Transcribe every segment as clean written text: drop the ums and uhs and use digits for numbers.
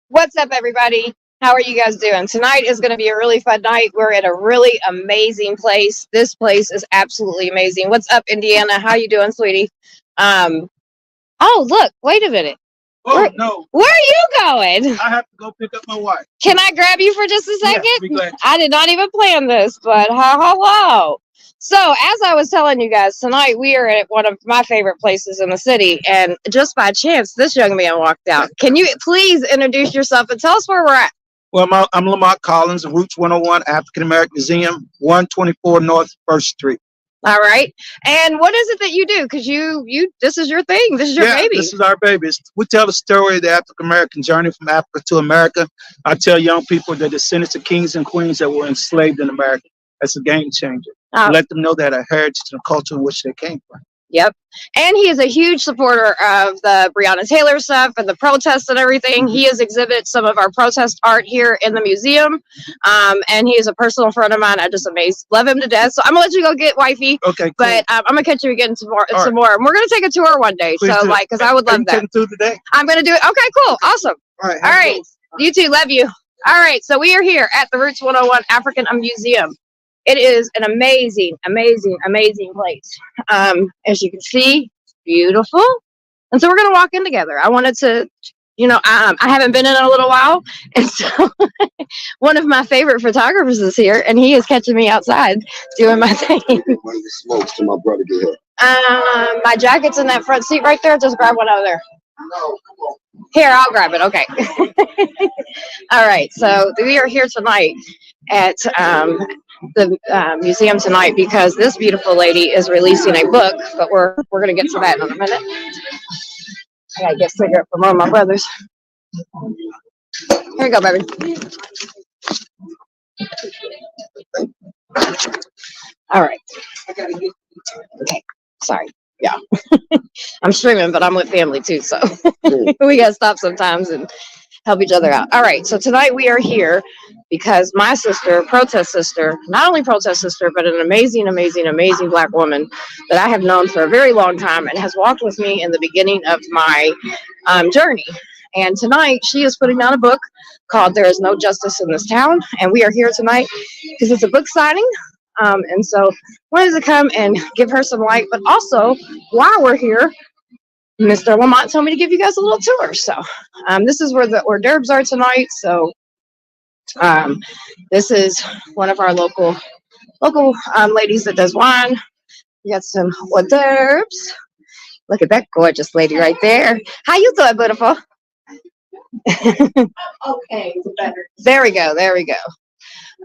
What's up, everybody? How are you guys doing? Tonight is going to be a really fun night. We're at a really amazing place. This place is absolutely amazing. What's up, Indiana? How you doing, sweetie? Oh, look, wait a minute. Oh, no. Where are you going? I have to go pick up my wife. Can I grab you for just a second? Yeah, be glad to. I did not even plan this, but hello. So, as I was telling you guys, tonight we are at one of my favorite places in the city, and just by chance, this young man walked out. Can you please introduce yourself and tell us where we're at? Well, I'm Lamont Collins of Roots 101 African American Museum, 124 North 1st Street. All right. And what is it that you do? Because this is your thing. This is your baby. This is our baby. We tell the story of the African American journey from Africa to America. I tell young people the descendants of kings and queens that were enslaved in America. That's a game changer. Let them know that a heritage and a culture in which they came from. Yep. And he is a huge supporter of the Brianna Taylor stuff and the protests and everything. He has exhibited some of our protest art here in the museum. And he is a personal friend of mine. I just love him to death. So I'm gonna let you go get wifey. Okay, cool. But I'm gonna catch you again some more. Right. And we're gonna take a tour one day. Please so do. because I would love that. Through today? I'm gonna do it. Okay, cool. Awesome. All right. All right. You too. Love you. All right. So we are here at the Roots 101 African Museum. It is an amazing, amazing, amazing place. As you can see, beautiful. And so we're going to walk in together. I wanted to, I haven't been in a little while. And so one of my favorite photographers is here, and he is catching me outside doing my thing. One of the smokes to my brother get here. My jacket's in that front seat right there. Just grab one out of there. No, come on. Here, I'll grab it. Okay. All right. So we are here tonight at the museum tonight because this beautiful lady is releasing a book, but we're going to get to that in a minute. I got to get a cigarette from one of my brothers. Here you go, baby. All right. Okay. Sorry. Yeah. I'm streaming, but I'm with family too, so we got to stop sometimes and help each other out. All right, so tonight we are here because my sister, protest sister, not only protest sister, but an amazing, amazing, amazing Black woman that I have known for a very long time and has walked with me in the beginning of my journey. And tonight she is putting out a book called There Is No Justice in This Town. And we are here tonight because it's a book signing. And so wanted to come and give her some light, but also while we're here, Mr. Lamont told me to give you guys a little tour. So this is where the hors d'oeuvres are tonight. So this is one of our local ladies that does wine. We got some hors d'oeuvres. Look at that gorgeous lady right there. How you doing, beautiful? Okay, better. There we go. There we go.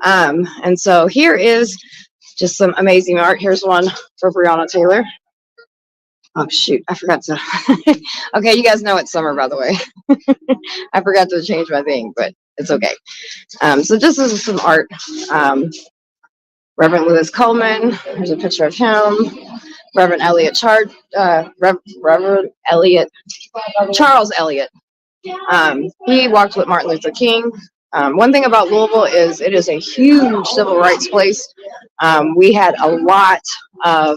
And so here is just some amazing art. Here's one for Brianna Taylor. Oh, shoot. I forgot to. Okay, you guys know it's summer, by the way. I forgot to change my thing, but it's okay. So just this is some art. Reverend Lewis Coleman. There's a picture of him. Reverend Elliot Reverend Elliot Charles Elliot. He walked with Martin Luther King. One thing about Louisville is it is a huge civil rights place. We had a lot of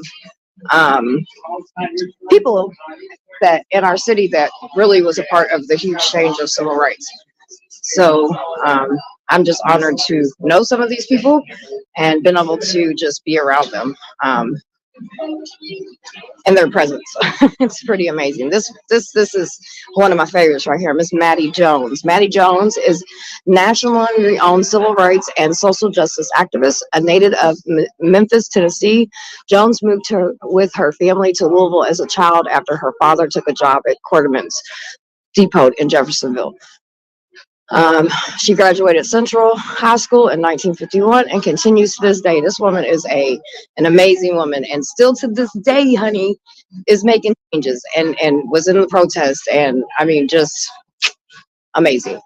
people that in our city that really was a part of the huge change of civil rights. So I'm just honored to know some of these people and been able to just be around them and their presence. It's pretty amazing. This is one of my favorites right here, Miss Maddie Jones. Maddie Jones is nationally owned civil rights and social justice activist, a native of Memphis, Tennessee. Jones moved with her family to Louisville as a child after her father took a job at Quarterman's Depot in Jeffersonville. She graduated Central High School in 1951 and continues to this day. This woman is an amazing woman, and still to this day, honey, is making changes and was in the protest, and I mean, just amazing.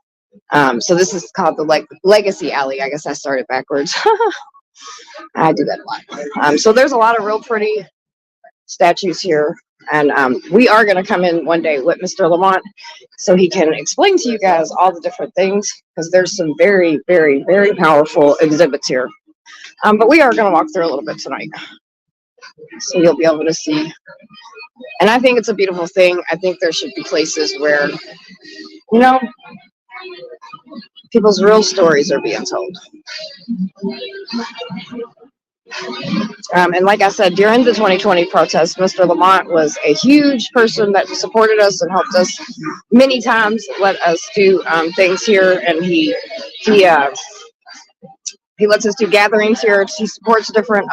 So this is called the Legacy Alley. I guess I started backwards. I do that a lot. So there's a lot of real pretty statues here. And we are going to come in one day with Mr. Lamont so he can explain to you guys all the different things, because there's some very, very, very powerful exhibits here. But we are going to walk through a little bit tonight. So you'll be able to see. And I think it's a beautiful thing. I think there should be places where, you know, people's real stories are being told. And like I said, during the 2020 protest, Mr. Lamont was a huge person that supported us and helped us many times, let us do things here. And he lets us do gatherings here. He supports different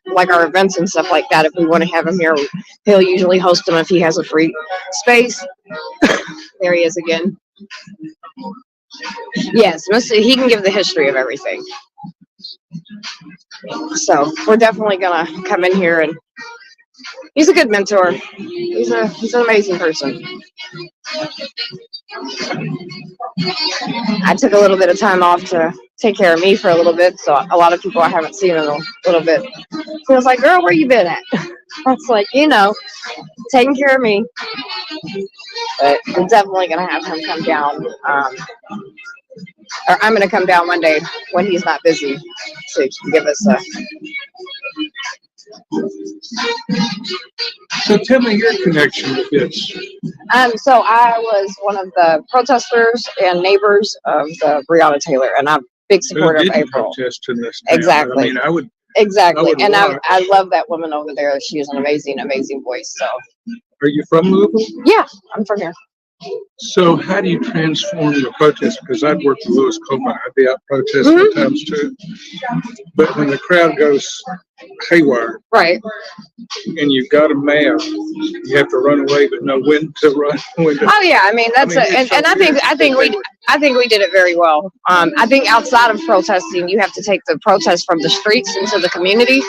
like our events and stuff like that. If we want to have him here, he'll usually host them if he has a free space. There he is again. Yes, he can give the history of everything. So we're definitely gonna come in here, and he's a good mentor. He's an amazing person. I took a little bit of time off to take care of me for a little bit, so a lot of people I haven't seen in a little bit. So I was like, girl, where you been at? I was like, taking care of me. But we're definitely gonna have him come down. Or I'm gonna come down one day when he's not busy, so he can give us a. So tell me your connection with this. So I was one of the protesters and neighbors of the Brianna Taylor, and I'm a big supporter of April. Protest in this town. Exactly. I mean, I would. Exactly, I and I love that woman over there. She has an amazing, amazing voice. So. Are you from Louisville? Yeah, I'm from here. So how do you transform the protest? Because I've worked with Louis Copeland. I'd be out protesting at times too. But when the crowd goes haywire, right, and you've got a map, you have to run away, but know when to run. Oh yeah, I mean that's I think we did it very well. I think outside of protesting, you have to take the protest from the streets into the community.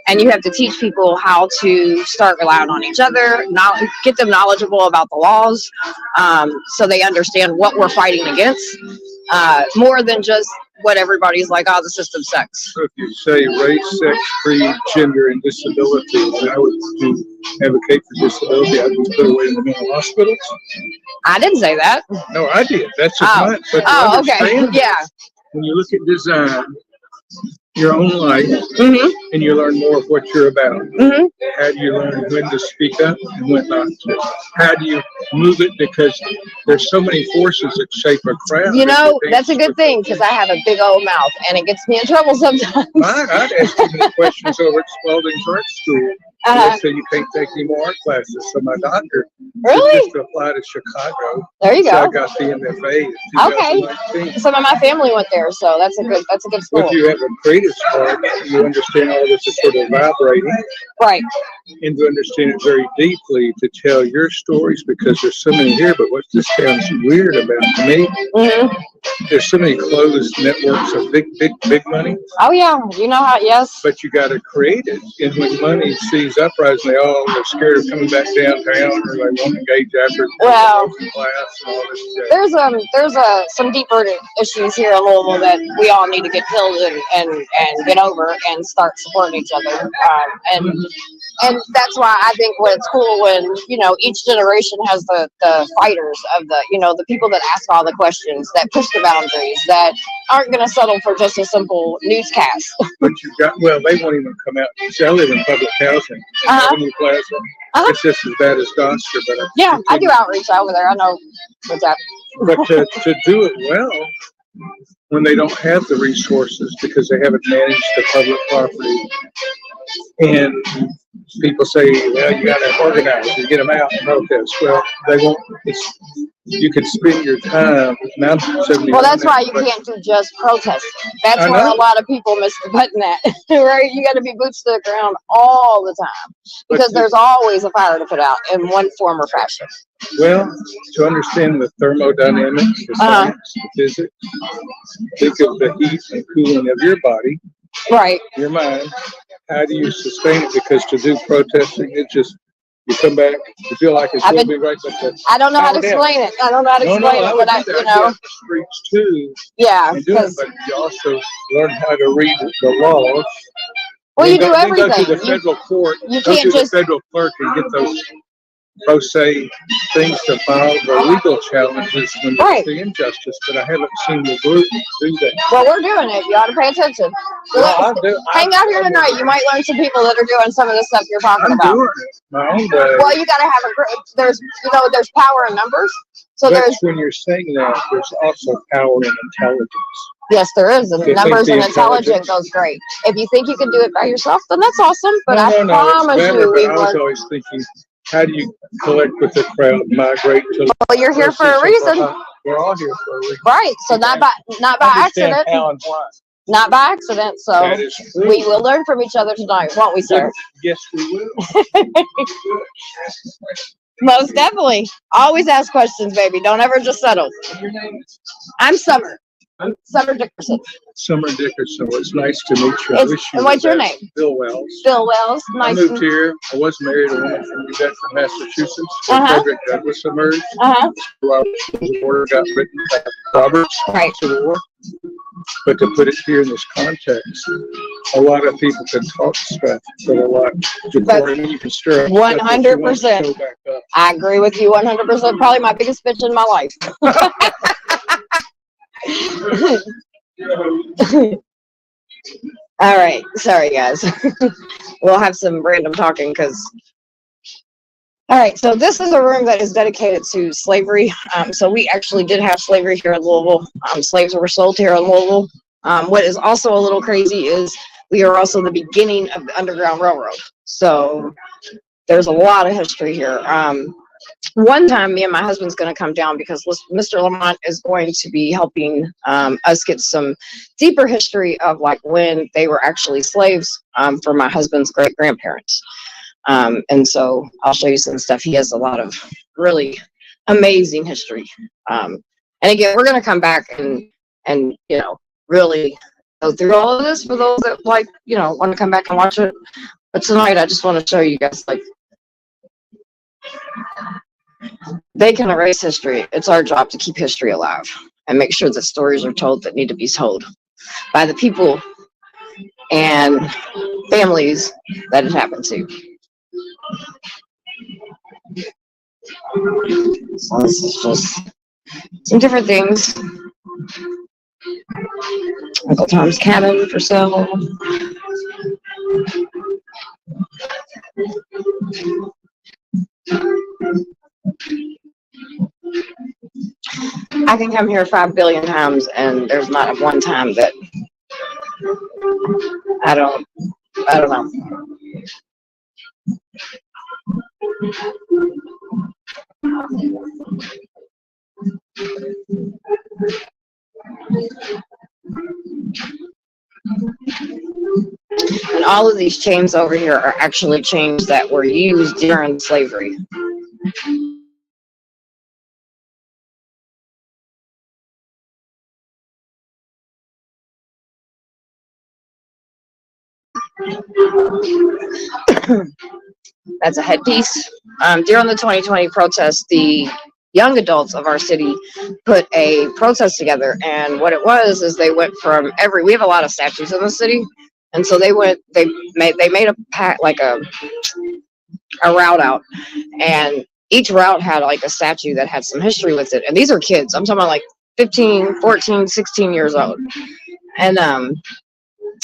And you have to teach people how to start relying on each other, get them knowledgeable about the laws, so they understand what we're fighting against, more than just what everybody's like, oh, the system sucks. So if you say race, sex, creed, gender, and disability, and I would advocate for disability, I'd be put away in the mental hospitals. I didn't say that. No, I did. That's a point. Oh, okay. Yeah. When you look at design, your own life, and you learn more of what you're about. How do you learn when to speak up and when not to? How do you move it? Because there's so many forces that shape a crowd. That's a good thing, because I have a big old mouth and it gets me in trouble sometimes. I'd ask you many questions over at Spalding's art school. They say you can't take any more art classes. So my doctor just to apply to Chicago. There you go. So I got the MFA. Okay. Some of my family went there, so that's a good school. If you have a creative spark, you understand all this is sort of vibrating. Right. And to understand it very deeply, to tell your stories, because there's so many here. But what this sounds weird about to me, there's so many closed networks of big money. Oh yeah, you know how? Yes. But you got to create it, and when money sees uprising, they're scared of coming back downtown, or they won't engage after class and all this. There's some deeper issues here in Louisville that we all need to get killed and get over and start supporting each other. And that's why I think it's cool when, each generation has the fighters of the people that ask all the questions, that push the boundaries, that aren't going to settle for just a simple newscast. But they won't even come out. See, I live in public housing. Avenue Plaza. It's just as bad as Gloucester. But I do outreach over there. I know what's that. But to do it well, when they don't have the resources because they haven't managed the public property, and people say, well, you got to organize and get them out and protest. Well, they won't. You could spend your time. And I'm 71 Well, that's now, why you but can't do just protesting. That's I where a know. lot of people miss the button at, right? You got to be boots to the ground all the time because there's always a fire to put out in one form or fashion. Well, to understand the thermodynamics, the science, the physics, think of the heat and cooling of your body, Right. your mind. How do you sustain it? Because to do protesting, it just, you come back, you feel like it's I've going to been- be right, but I don't know how to power down. explain it. I don't know how to explain it, but do that. I'd be streets too, yeah, and do it, because but you also learn how to read the laws. well, you Then do then go everything. to the federal court, You go can't to just the federal clerk and get those pro se things to file the legal challenges when Right. there's the injustice, but I haven't seen the group do that. well, we're doing it. You ought to pay attention. Well, Hang out here tonight. You might learn some people that are doing some of the stuff you're talking I'm about. doing it my own way. Well, you got to have a group. There's power in numbers. So But there's when you're saying that, there's also power in intelligence. yes, there is, and You think numbers the and intelligence intelligence- goes great. If you think you can do it by yourself, then that's awesome. But I No, promise it's better, you, we but I was will. always thinking, how do you collect with the crowd, migrate to Well, you're here for a reason, We're all here for a reason. right? So not by Understand accident, how and why. not by accident. So That is true. we will learn from each other tonight, won't we, sir? Yes, we will. Most definitely. Always ask questions, baby. Don't ever just settle. Your name is I'm Summer. Summer Dickerson. Summer Dickerson. Well, it's nice to meet you. I It's- wish you and what's the your best. name? Bill Wells. Bill Wells. I Nice. moved here. I was married to a woman from New Bedford, Massachusetts. When Uh-huh. Frederick Douglass emerged. Uh-huh. The order got written by Roberts. Right. Civil War. But to put it here in this context, a lot of people can talk stuff, but a lot you can stir up stuff that you want to 100%. show back up. I agree with you 100%. Probably my biggest bitch in my life. All right. Sorry, guys. We'll have some random talking because. All right. So this is a room that is dedicated to slavery. So we actually did have slavery here in Louisville. Slaves were sold here in Louisville. What is also a little crazy is we are also the beginning of the Underground Railroad. So there's a lot of history here. One time, me and my husband's going to come down because Mr. Lamont is going to be helping us get some deeper history of like when they were actually slaves for my husband's great grandparents. And so I'll show you some stuff. He has a lot of really amazing history. And again, we're going to come back and really go through all of this for those that want to come back and watch it. But tonight, I just want to show you guys they can erase history. It's our job to keep history alive and make sure that stories are told that need to be told by the people and families that it happened to. So this is just some different things. Uncle Tom's Cabin for sale. I can come here 5 billion times and there's not one time that I don't know. And all of these chains over here are actually chains that were used during slavery. That's a headpiece. During the 2020 protest, the young adults of our city put a protest together, and what it was is they went from we have a lot of statues in the city, and so they made a pack, like a route out, and each route had like a statue that had some history with it. And these are kids. I'm talking about like 15, 14, 16 years old. And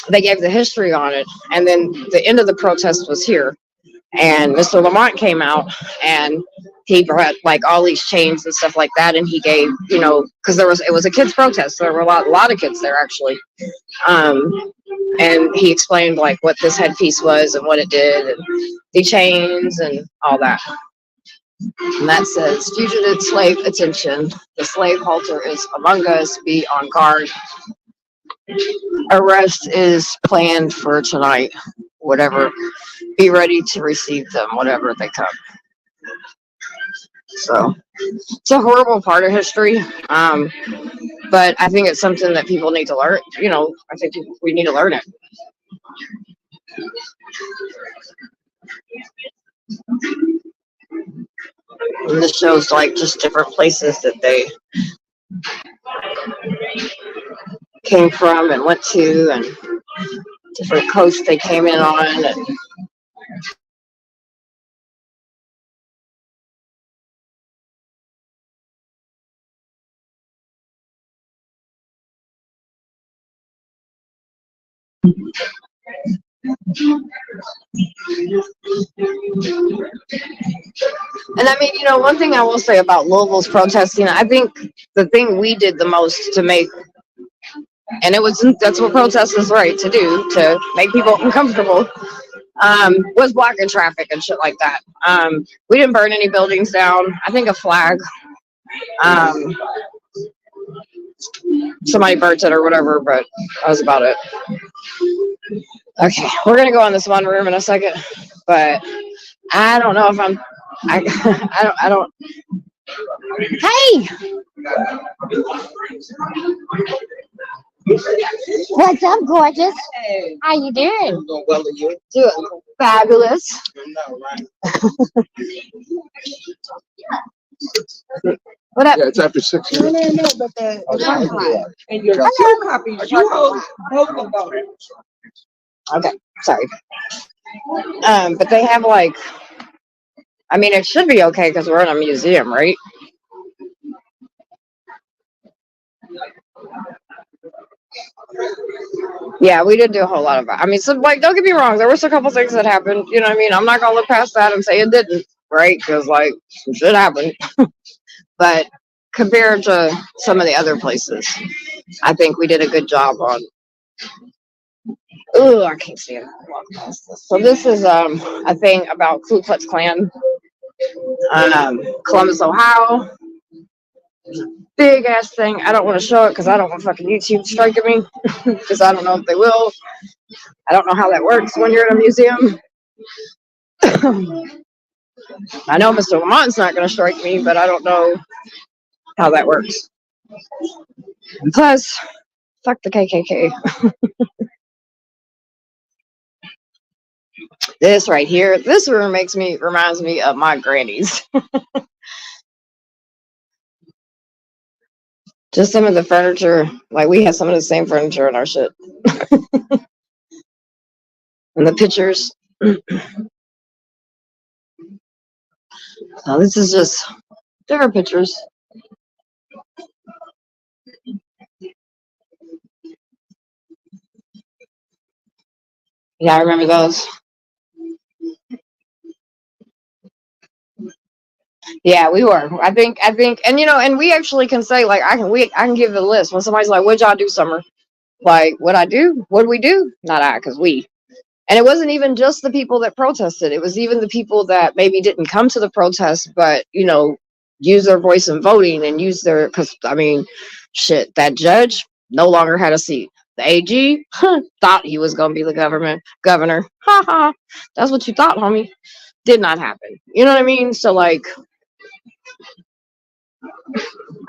they gave the history on it, and then the end of the protest was here. And Mr. Lamont came out and he brought like all these chains and stuff like that, and he gave, because it was a kids protest, so there were a lot of kids there actually, and he explained like what this headpiece was and what it did, and the chains and all that. And that says, fugitive slave attention. The slave halter is among us. Be on guard. Arrest is planned for tonight. Whatever. Be ready to receive them, whatever they come. So it's a horrible part of history. But I think it's something that people need to learn. I think we need to learn it. And this shows like just different places that they came from and went to, and different coasts they came in on. And I mean, one thing I will say about Louisville's protesting, I think the thing we did the most to make, and that's what protest is right to do, to make people uncomfortable, was blocking traffic and shit like that. We didn't burn any buildings down. I think a flag. Somebody burnt it or whatever, but that was about it. Okay, we're gonna go in this one room in a second, but I don't know if I don't. Hey! What's up, gorgeous? Hey, How you doing? I'm doing well, and you? Doing fabulous. I know, right? What up? Yeah, it's after 6. No, but the And your two copies, you hold both of them. okay, sorry. But they have like, I mean, it should be okay because we're in a museum, right? Yeah, we did do a whole lot of that. I mean, so like, don't get me wrong, there was a couple things that happened. You know what I mean? I'm not gonna look past that and say it didn't, right? Because like, some shit happened. But compared to some of the other places, I think we did a good job on. Ooh, I can't see it. So this is a thing about Ku Klux Klan, Columbus, Ohio. Big ass thing. I don't want to show it because I don't want fucking YouTube striking me, because I don't know if they will. I don't know how that works when you're in a museum. I know Mr. Lamont's not going to strike me, but I don't know how that works. Plus, fuck the KKK. This right here, this room reminds me of my granny's. Just some of the furniture, like we have some of the same furniture in our shit. And the pictures. Now this is just different pictures. Yeah, I remember those. Yeah, we were. I think, and and we actually can say like I can give the list when somebody's like, "What'd y'all do, Summer?" Like, what I do? What did we do? Not I, because we. And it wasn't even just the people that protested. It was even the people that maybe didn't come to the protest, but use their voice in voting and use their. Because I mean, shit, that judge no longer had a seat. The AG thought he was gonna be the governor. Ha ha. That's what you thought, homie. Did not happen. You know what I mean? So like.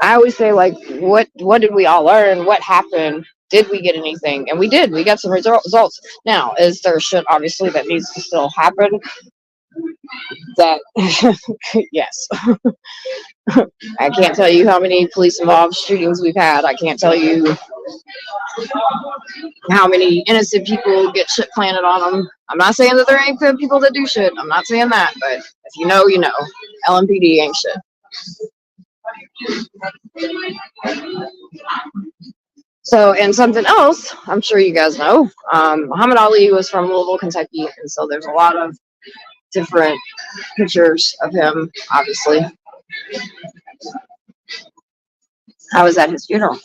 I always say, like, what did we all learn? What happened? Did we get anything? And we did. We got some results. Now, is there shit, obviously, that needs to still happen? That, yes. I can't tell you how many police-involved shootings we've had. I can't tell you how many innocent people get shit planted on them. I'm not saying that there ain't good people that do shit. I'm not saying that. But if you know, you know. LMPD ain't shit. So, and something else, I'm sure you guys know, Muhammad Ali was from Louisville, Kentucky, and so there's a lot of different pictures of him, obviously. I was at his funeral.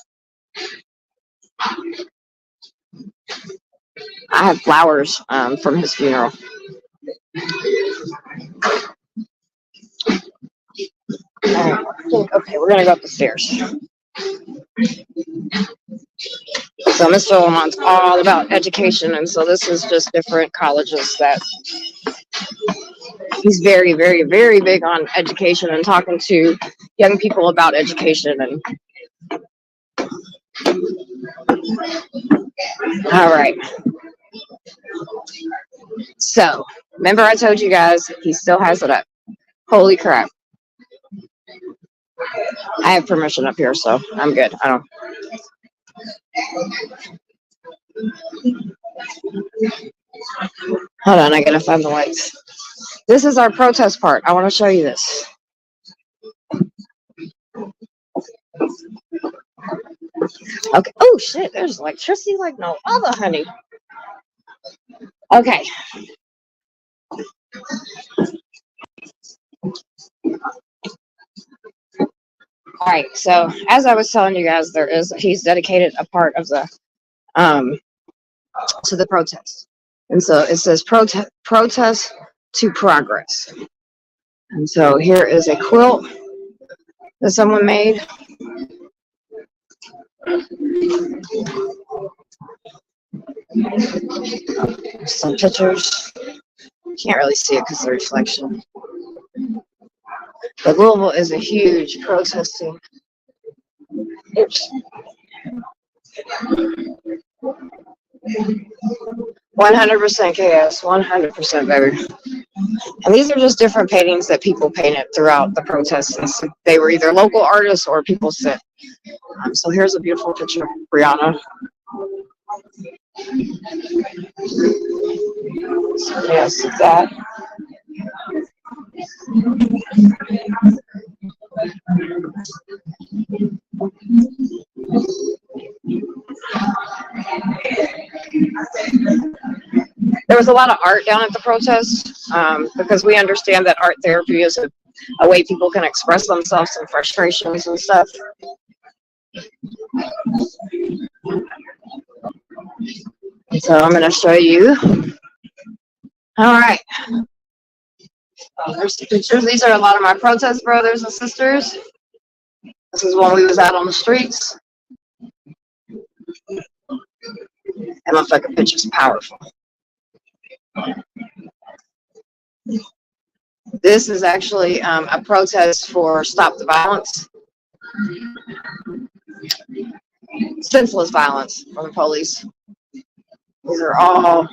I had flowers from his funeral. Okay, we're gonna go up the stairs. So Mr. Lamont's all about education, and so this is just different colleges that he's very, very, very big on education and talking to young people about education. And all right. So remember I told you guys he still has it up. Holy crap. I have permission up here, so I'm good. I don't. Hold on, I gotta find the lights. This is our protest part. I want to show you this. Okay. Oh shit, there's electricity like no other, honey. Okay. All right. So as I was telling you guys, he's dedicated a part of the to the protest. And so it says protest to progress. And so here is a quilt that someone made. Some pictures. Can't really see it because of the reflection. But Louisville is a huge protesting. Oops. 100% chaos, 100%, baby. And these are just different paintings that people painted throughout the protests. They were either local artists or people sent. So here's a beautiful picture of Brianna. So yes, that. There was a lot of art down at the protest because we understand that art therapy is a way people can express themselves and frustrations and stuff. So I'm going to show you. All right. There's the pictures. These are a lot of my protest brothers and sisters. This is when we was out on the streets. And my fucking picture's powerful. This is actually a protest for Stop the Violence. Senseless violence from the police. These are all.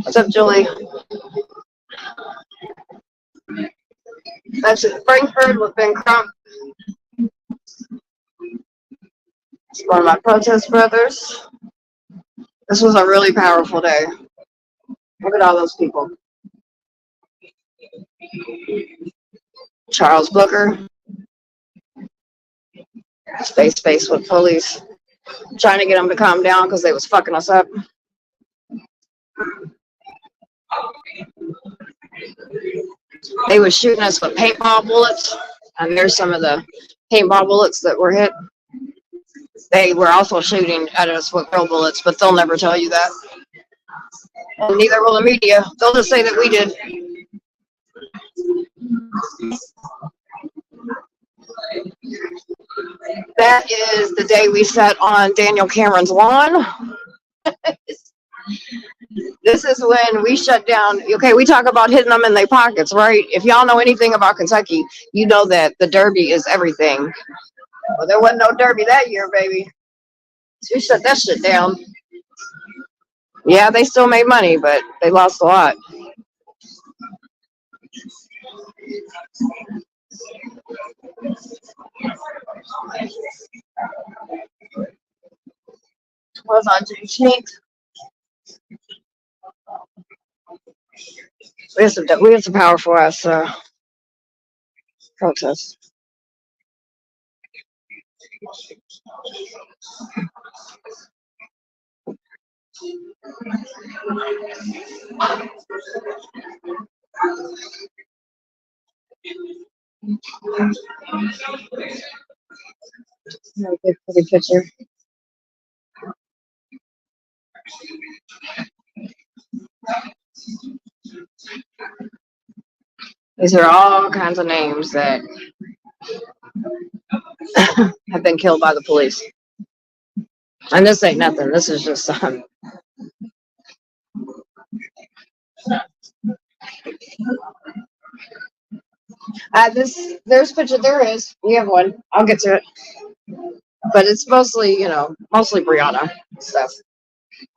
What's up, Julie? That's in Frankfurt with Ben Crump. It's one of my protest brothers. This was a really powerful day. Look at all those people. Charles Booker. Face with police. Trying to get them to calm down because they was fucking us up. They were shooting us with paintball bullets. And there's some of the paintball bullets that were hit. They were also shooting at us with real bullets, but they'll never tell you that. And neither will the media. They'll just say that we did. That is the day we sat on Daniel Cameron's lawn. This is when we shut down. Okay, we talk about hitting them in their pockets, right? If y'all know anything about Kentucky, you know that the Derby is everything. Well, there wasn't no Derby that year, baby. So we shut that shit down. Yeah, they still made money, but they lost a lot. Was on Juneteenth. We had some powerful ass protests. Good pretty picture. These are all kinds of names that have been killed by the police. And this ain't nothing. This is just there's a picture. There is. We have one. I'll get to it. But it's mostly, mostly Brianna stuff.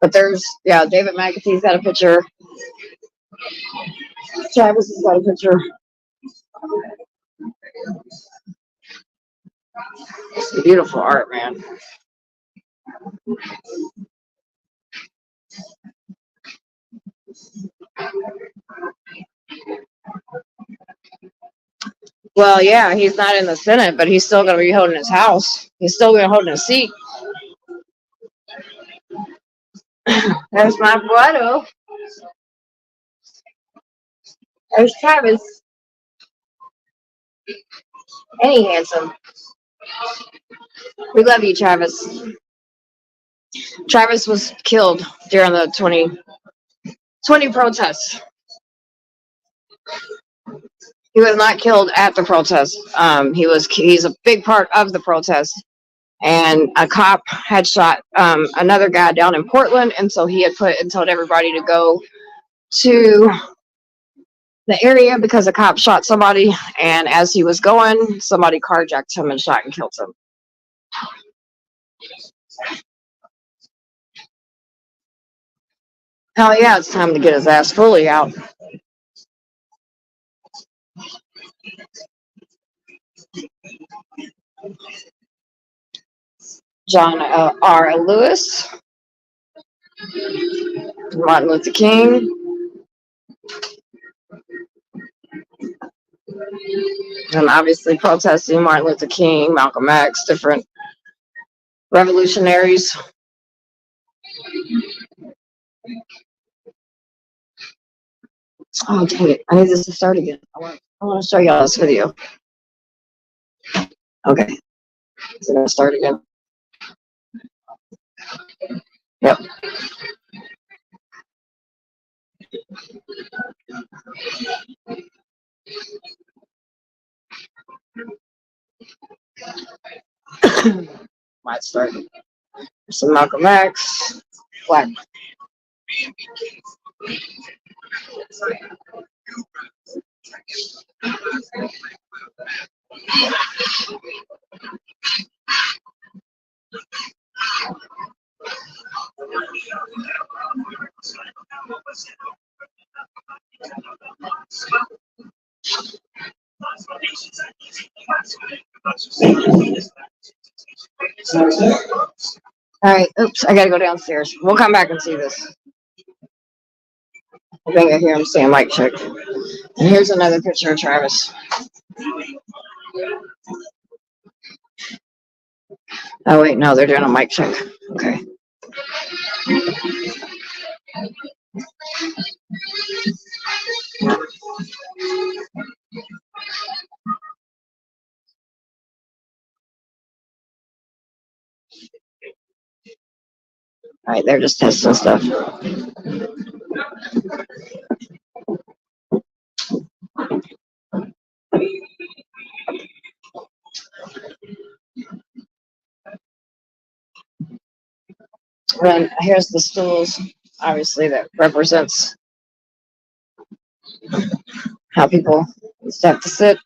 But David McAtee's got a picture. Travis has got a picture. It's beautiful art, man. Well, yeah, he's not in the Senate, but he's still going to be holding his house. He's still going to hold his seat. There's my brother. There's Travis. And he handsome. We love you, Travis. Travis was killed during the 2020 protests. He was not killed at the protest. He's a big part of the protest. And a cop had shot another guy down in Portland, and so he had told everybody to go to the area because a cop shot somebody, and as he was going, somebody carjacked him and shot and killed him. Hell yeah, it's time to get his ass fully out. John R. Lewis, Martin Luther King, and obviously protesting Martin Luther King, Malcolm X, different revolutionaries. Oh, dang it. I need this to start again. I want to show y'all this video. Okay. Is it going to start again? Yep. Might start. Some Malcolm X, Black. All right, oops, I gotta go downstairs. We'll come back and see this. I think I hear him saying mic check. And here's another picture of Travis. Oh wait, no, they're doing a mic check. Okay. All right, they're just testing stuff. And here's the stools, obviously, that represents how people used to have to sit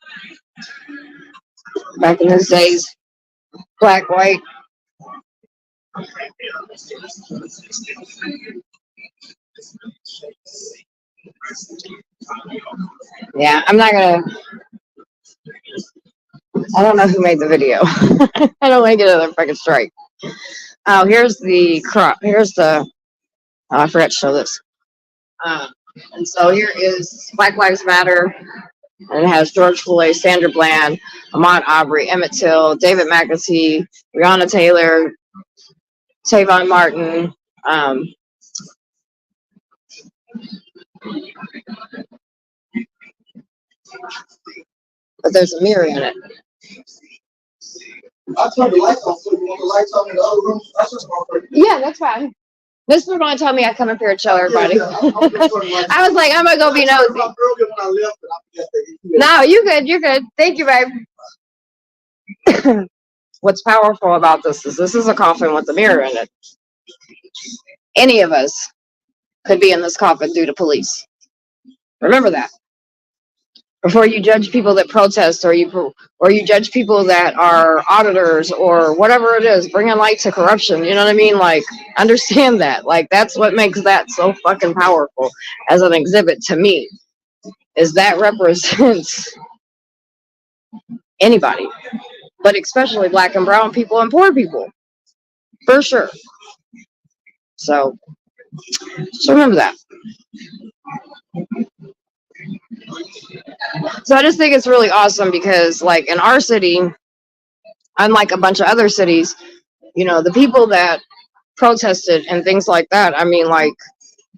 back in those days. Black, white. Yeah, I'm not gonna. I don't know who made the video. I don't want to get another freaking strike. Oh, here's the crop. Here's the. Oh, I forgot to show this. And so here is Black Lives Matter, and it has George Floyd, Sandra Bland, Ahmaud Arbery, Emmett Till, David McAtee, Brianna Taylor, Trayvon Martin. but there's a mirror in it. I turned the lights off, so you want the lights on in the other room? I just want to. Yeah, that's fine. This is gonna tell me I come up here and show everybody. I was like, I'm gonna go be nosy. No, you good, you're good. Thank you, babe. What's powerful about this is a coffin with a mirror in it. Any of us could be in this coffin due to police. Remember that. Before you judge people that protest, or you judge people that are auditors or whatever it is, bringing light to corruption. You know what I mean? Like, understand that. Like, that's what makes that so fucking powerful as an exhibit to me. Is that represents anybody, but especially black and brown people and poor people, for sure. So remember that. So I just think it's really awesome because, like, in our city, unlike a bunch of other cities, you know, the people that protested and things like that, I mean, like,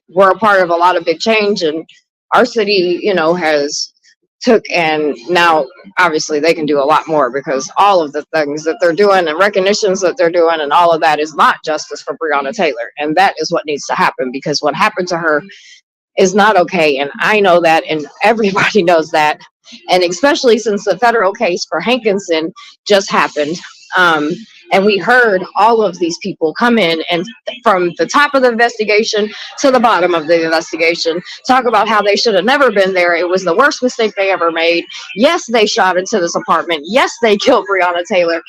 we're a part of a lot of big change, and our city, you know, has took, and now obviously they can do a lot more, because all of the things that they're doing and recognitions that they're doing and all of that is not justice for Brianna Taylor. And that is what needs to happen, because what happened to her is not okay. And I know that, and everybody knows that. And especially since the federal case for Hankinson just happened. And we heard all of these people come in and from the top of the investigation to the bottom of the investigation talk about how they should have never been there. It was the worst mistake they ever made. Yes, they shot into this apartment. Yes, they killed Brianna Taylor.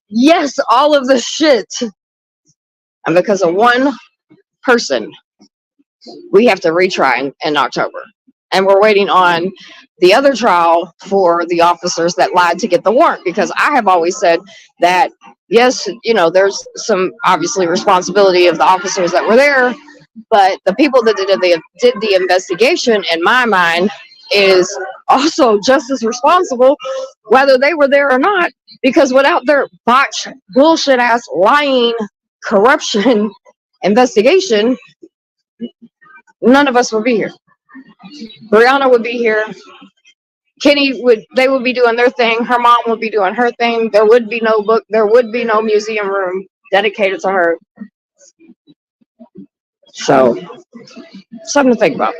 Yes, all of this shit. And because of one person, we have to retry in October. And we're waiting on the other trial for the officers that lied to get the warrant, because I have always said that, yes, you know, there's some obviously responsibility of the officers that were there, but the people that did the investigation, in my mind, is also just as responsible, whether they were there or not, because without their botched, bullshit ass, lying, corruption investigation, none of us would be here. Brianna would be here. They would be doing their thing. Her mom would be doing her thing. There would be no book. There would be no museum room dedicated to her. So, something to think about.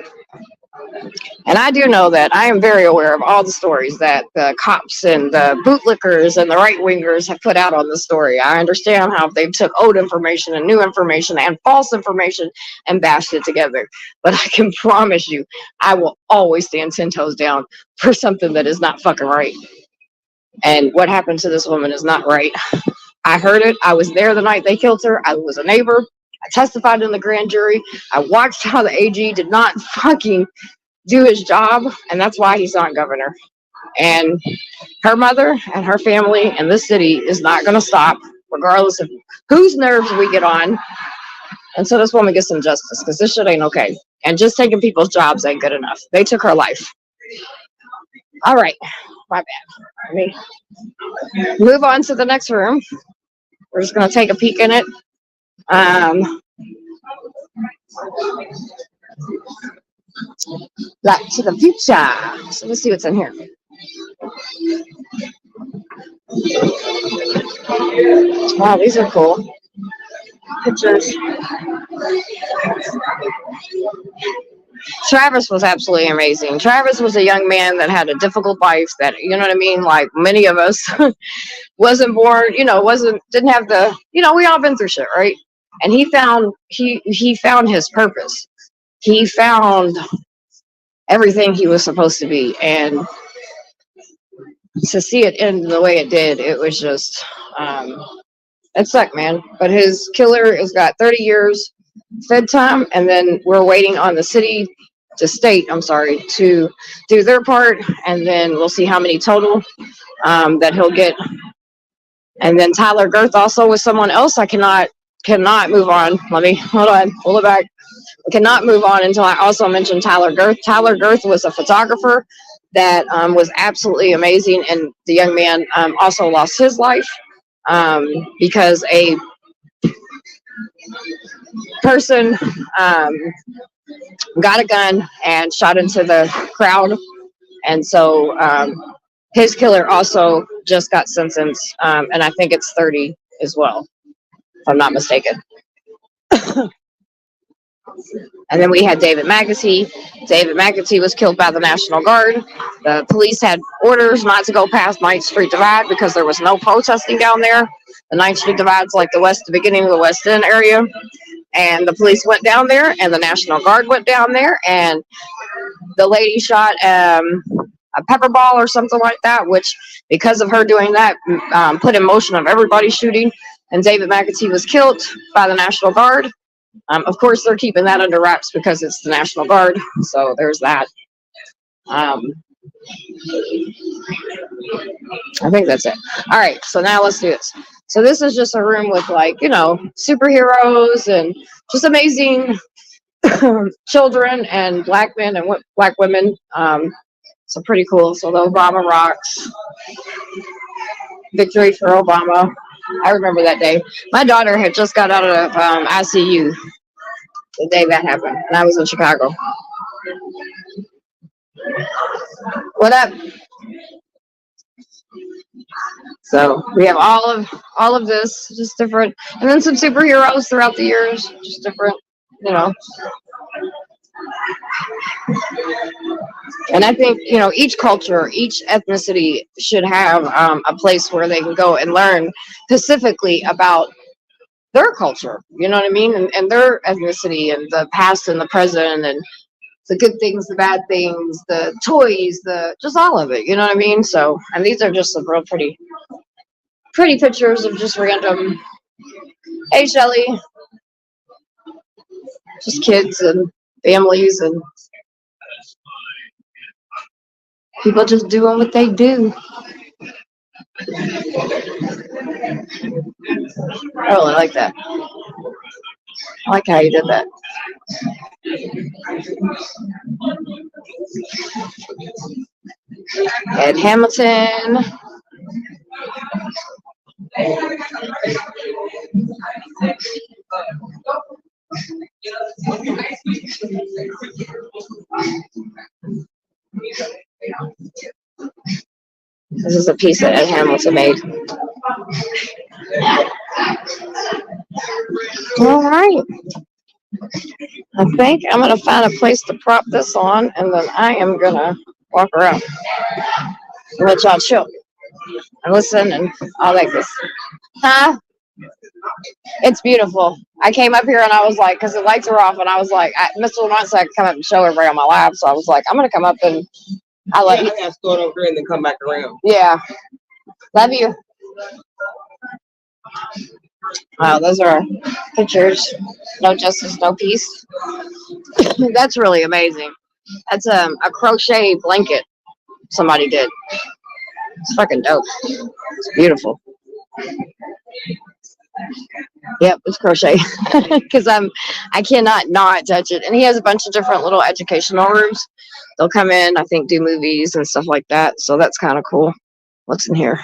And I do know that I am very aware of all the stories that the cops and the bootlickers and the right-wingers have put out on the story. I understand how they took old information and new information and false information and bashed it together. But I can promise you, I will always stand 10 toes down for something that is not fucking right. And what happened to this woman is not right. I heard it. I was there the night they killed her. I was a neighbor. I testified in the grand jury. I watched how the AG did not fucking do his job, and that's why he's not governor. And her mother and her family and this city is not going to stop, regardless of whose nerves we get on, until this woman gets some justice, because this shit ain't okay. And just taking people's jobs ain't good enough. They took her life. All right, my bad. Let me move on to the next room. We're just going to take a peek in it. Back to the future. So let's see what's in here. Wow, these are cool. Pictures. Travis was absolutely amazing. Travis was a young man that had a difficult life, that, you know what I mean, like many of us, wasn't born, you know, didn't have the, you know, we all been through shit, right? And he found his purpose. He found everything he was supposed to be, and to see it end the way it did, it was just, it sucked, man. But his killer has got 30 years fed time, and then we're waiting on the state, to do their part, and then we'll see how many total that he'll get. And then Tyler Girth also was someone else. I cannot move on. Let me, hold on, pull it back. I cannot move on until I also mention Tyler Girth. Tyler Girth was a photographer that was absolutely amazing, and the young man also lost his life because a person got a gun and shot into the crowd, and so his killer also just got sentenced, and I think it's 30 as well, if I'm not mistaken. And then we had David McAtee. David McAtee was killed by the National Guard. The police had orders not to go past 9th Street Divide because there was no protesting down there. The 9th Street Divide's like the beginning of the West End area. And the police went down there, and the National Guard went down there, and the lady shot a pepper ball or something like that, which, because of her doing that, put in motion of everybody shooting. And David McAtee was killed by the National Guard. Of course, they're keeping that under wraps because it's the National Guard. So there's that. I think that's it. All right, so now let's do this. So this is just a room with, like, you know, superheroes and just amazing children and black men and black women. So pretty cool. So the Obama rocks. Victory for Obama. I remember that day. My daughter had just got out of ICU the day that happened, and I was in Chicago. What up? So we have all of this, just different, and then some superheroes throughout the years, just different, you know. And I think, you know, each culture, each ethnicity should have a place where they can go and learn specifically about their culture, you know what I mean, and their ethnicity and the past and the present and the good things, the bad things, the toys, just all of it, you know what I mean? So, and these are just some real pretty pictures of just random, hey Shelly, just kids and families and people just doing what they do. I really like that. I like how you did that. Ed Hamilton. This is a piece that Ed Hamilton made. All right. I think I'm going to find a place to prop this on, and then I am going to walk around and let y'all chill and listen and all that good stuff. Huh? It's beautiful. I came up here and I was like, because the lights are off, and I was like, Mr. Lamont said I could come up and show everybody on my lab, so I was like, I'm going to come up and I love you. I gotta start over here and then come back around. Yeah. Love you. Wow, those are pictures. No justice, no peace. That's really amazing. That's a crochet blanket somebody did. It's fucking dope. It's beautiful. Yep, it's crochet. Because I cannot not touch it. And he has a bunch of different little educational rooms. They'll come in, I think, do movies and stuff like that. So that's kind of cool. What's in here?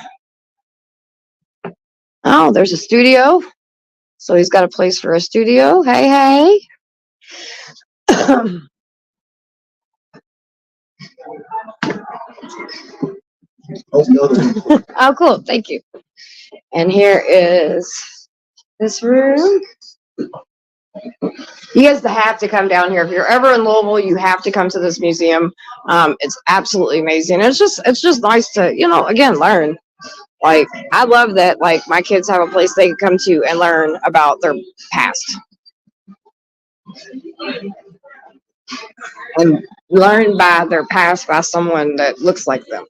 Oh, there's a studio. So he's got a place for a studio. Hey, hey. Oh, cool. Thank you. And here is this room. You guys have to come down here. If you're ever in Louisville, you have to come to this museum. It's absolutely amazing. It's just nice to, you know, again, learn. Like, I love that, like, my kids have a place they can come to and learn about their past. And learn by their past by someone that looks like them.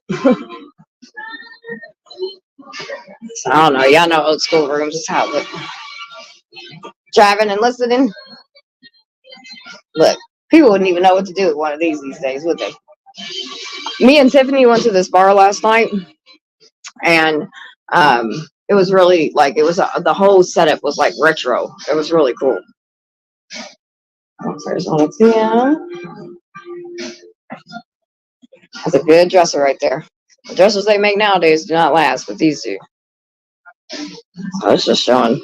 So, I don't know. Y'all know old school rooms is how it looks. Driving and listening. Look, people wouldn't even know what to do with one of these days, would they? Me and Tiffany went to this bar last night, and it was really like, it was the whole setup was like retro. It was really cool. There's one of them. That's a good dresser right there. The dressers they make nowadays do not last, but these do. So I was just showing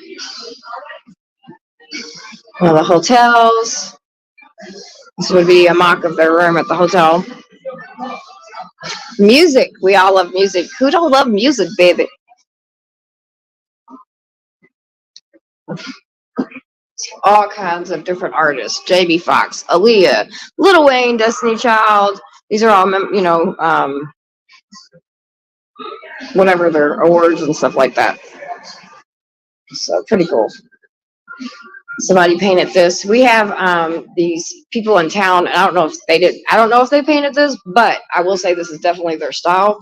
one of the hotels. This would be a mock of their room at the hotel. Music. We all love music. Who don't love music, baby? All kinds of different artists. Jamie Foxx, Aaliyah, Lil Wayne, Destiny Child. These are all, whatever their awards and stuff like that. So pretty cool. Somebody painted this. We have these people in town, and I don't know if they painted this, but I will say this is definitely their style.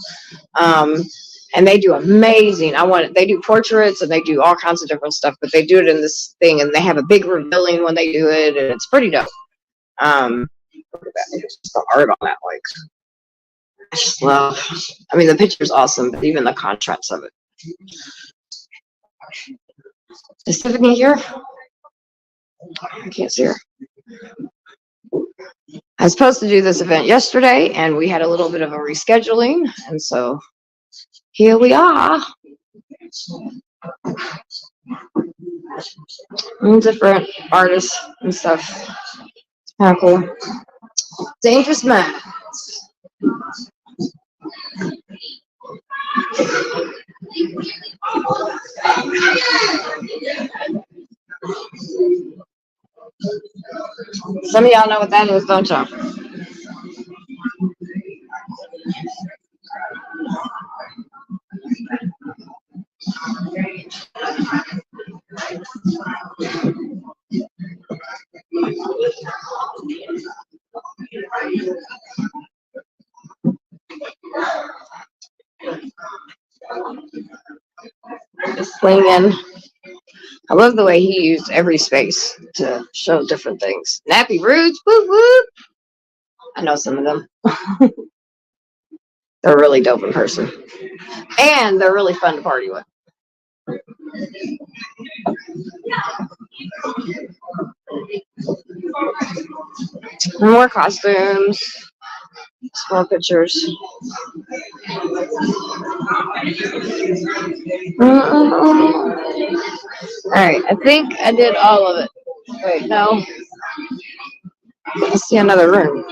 And they do amazing. They do portraits and they do all kinds of different stuff, but they do it in this thing, and they have a big revealing when they do it, and it's pretty dope. Look at that. It's just the art on that, like, I just love. I mean, the picture's awesome, but even the contrast of it. Is Tiffany here? I can't see her. I was supposed to do this event yesterday, and we had a little bit of a rescheduling, and so here we are. And different artists and stuff. Kind of cool. Dangerous Man. Some of y'all know what that is, don't y'all? Swinging. I love the way he used every space to show different things. Nappy Roots, whoop whoop. I know some of them. They're really dope in person. And they're really fun to party with. More costumes. Small pictures. Alright, I think I did all of it. Wait, no. Let's see another room.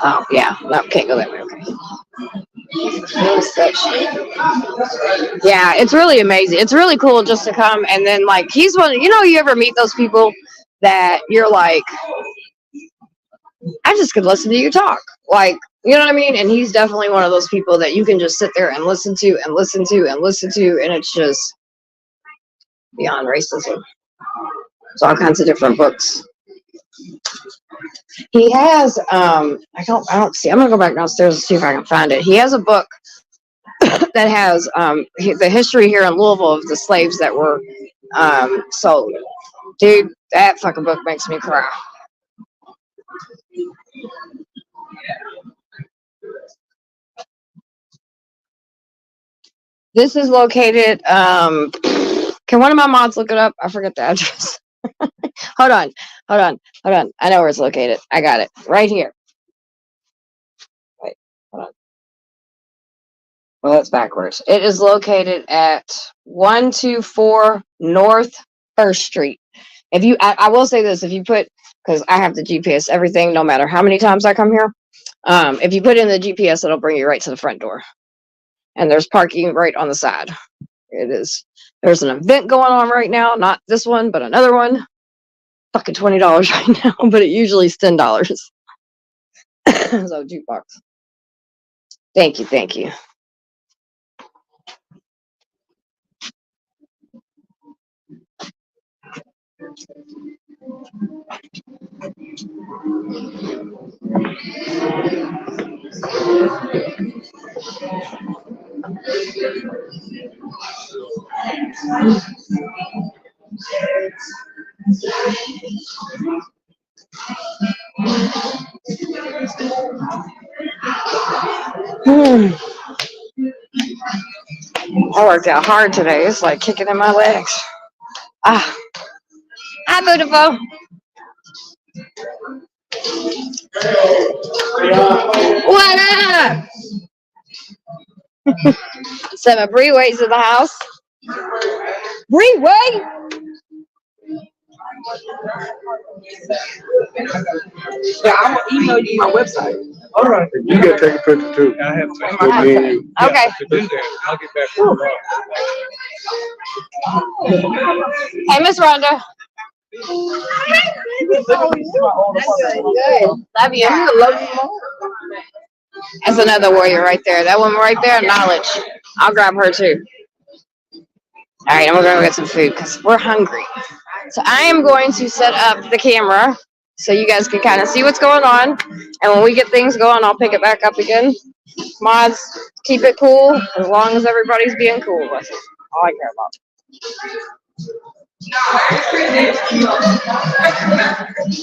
Oh, yeah. No, can't go that way. Okay. Yeah, it's really amazing. It's really cool just to come and then, like, he's one, you ever meet those people that you're like, I just could listen to you talk. Like, you know what I mean? And he's definitely one of those people that you can just sit there and listen to and listen to and listen to, and it's just beyond racism. It's all kinds of different books. He has I don't see. I'm gonna go back downstairs and see if I can find it. He has a book that has the history here in Louisville of the slaves that were sold. Dude, that fucking book makes me cry. This is located. Can one of my mods look it up? I forget the address. Hold on. I know where it's located. I got it right here. Wait, hold on. Well, that's backwards. It is located at 124 North 1st Street. I will say this, if you put, because I have to GPS everything, no matter how many times I come here. If you put in the GPS, it'll bring you right to the front door. And there's parking right on the side. There's an event going on right now. Not this one, but another one. Fucking $20 right now, but it usually is $10. So jukebox. Thank you. I worked out hard today. It's like kicking in my legs. Hi, beautiful. What up? So my Bree waits at the house. Bree, wait. Yeah, I will email you my website. All right. You gotta take a picture too. I have So then, Okay. to do that, I'll get back to you. Hey, Miss Rhonda. Love you. That's another warrior right there. That one right there, knowledge. I'll grab her too. All right, I'm gonna go get some food because we're hungry. So I am going to set up the camera so you guys can kind of see what's going on. And when we get things going, I'll pick it back up again. Mods, keep it cool as long as everybody's being cool. That's all I care about.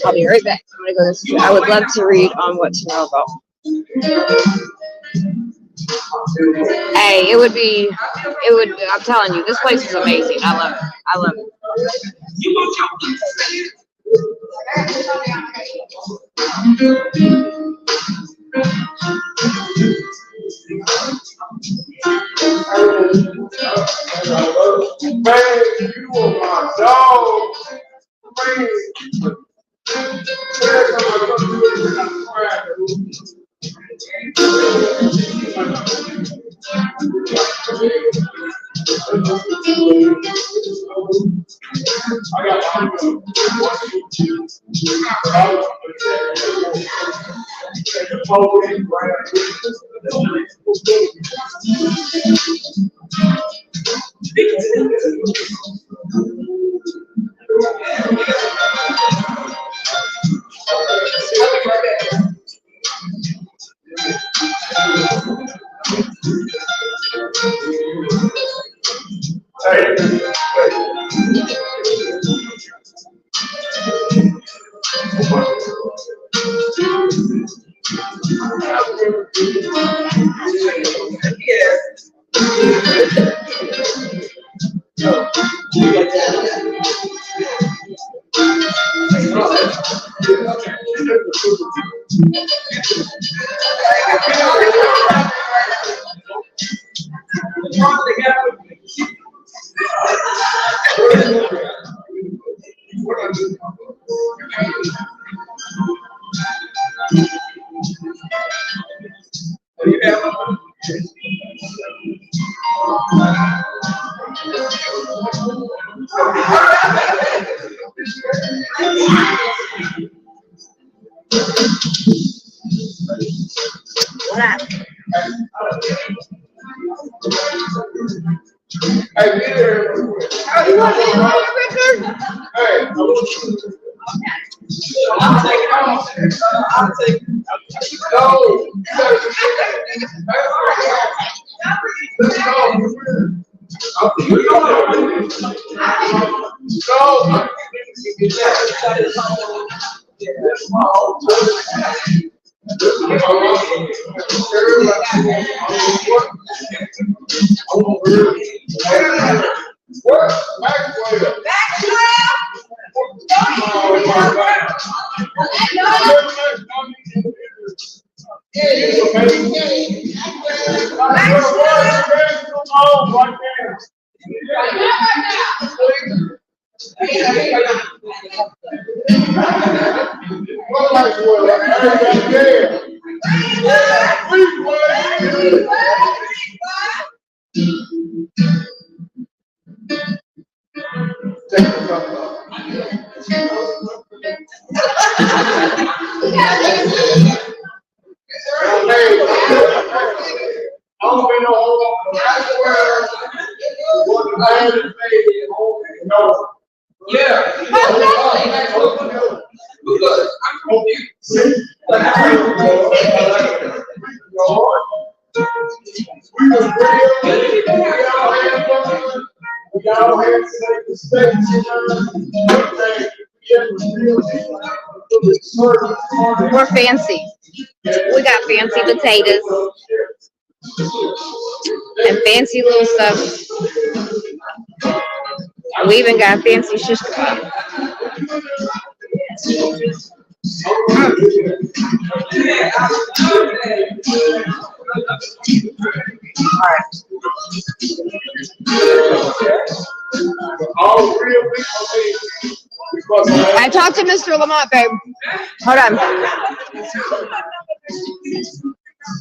I'll be right back. I'm gonna go to I would love to read on what to know about. Hey, it would, I'm telling you, this place is amazing. I love it. I love it. We're fancy. We got fancy potatoes and fancy little stuff. We even got fancy shish kebab. I talked to Mr. Lamont, babe. Hold on.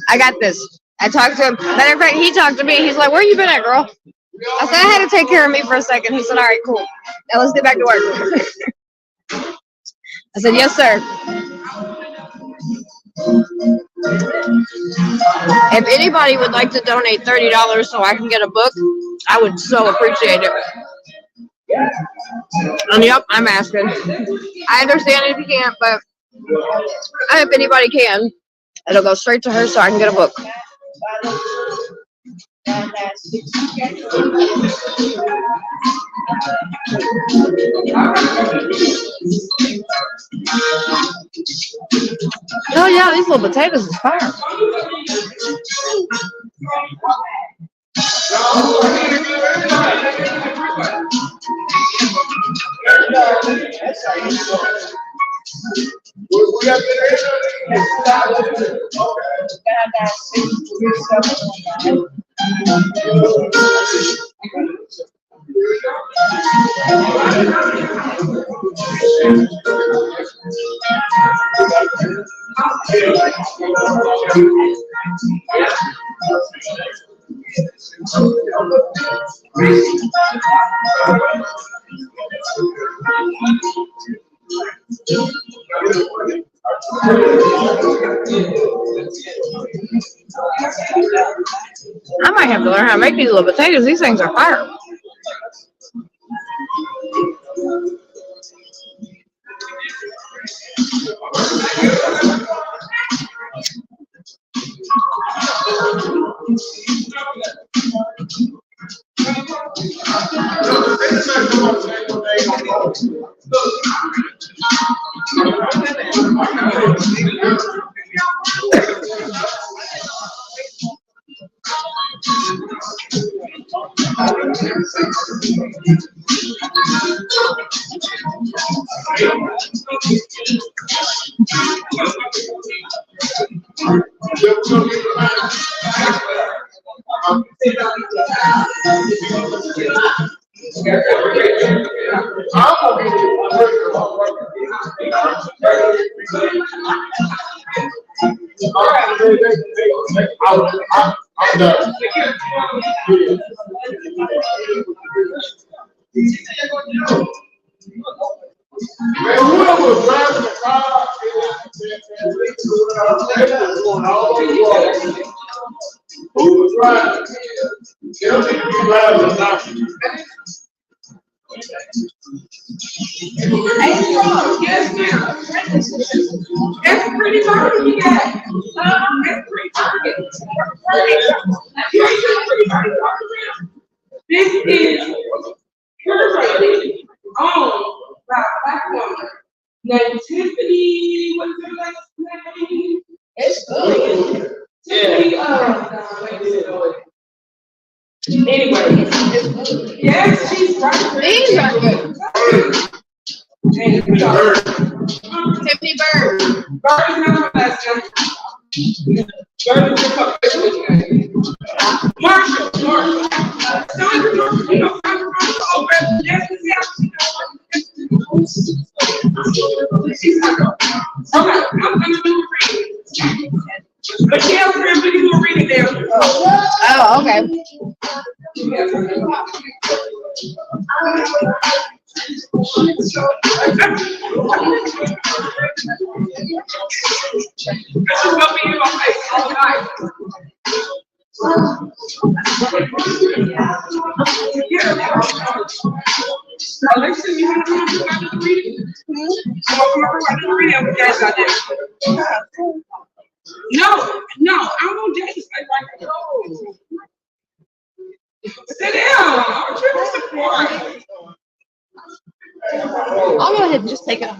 I got this. I talked to him. Matter of fact, he talked to me. He's like, where you been at, girl? I said, I had to take care of me for a second. He said, all right, cool. Now let's get back to work. I said, yes, sir. If anybody would like to donate $30 so I can get a book, I would so appreciate it. And yep, I'm asking. I understand if you can't, but if anybody can, it'll go straight to her so I can get a book. Oh yeah, these little potatoes is fire. I might have to learn how to make these little potatoes. These things are fire. That's pretty target you got. That's pretty target. This is currently owned by a black woman named Tiffany. What's her last name? It's good. Tiffany. Anyway, yes, she's right. These are good. Tiffany Bird. Bird is not her last name. Bird is her first name. Marshall. Sandra Marshall. You know Sandra Marshall over yes, she's not going. Okay, I'm going to do a reading. Michelle's going to do a reading there. Oh, okay. She's gonna be in my face all night. Alexa, you have to do the reading. So I'm going to read it with guys out there. No, I'm on Jackie's side right now. Sit down. I'm trying to support. I'll go ahead and just take it.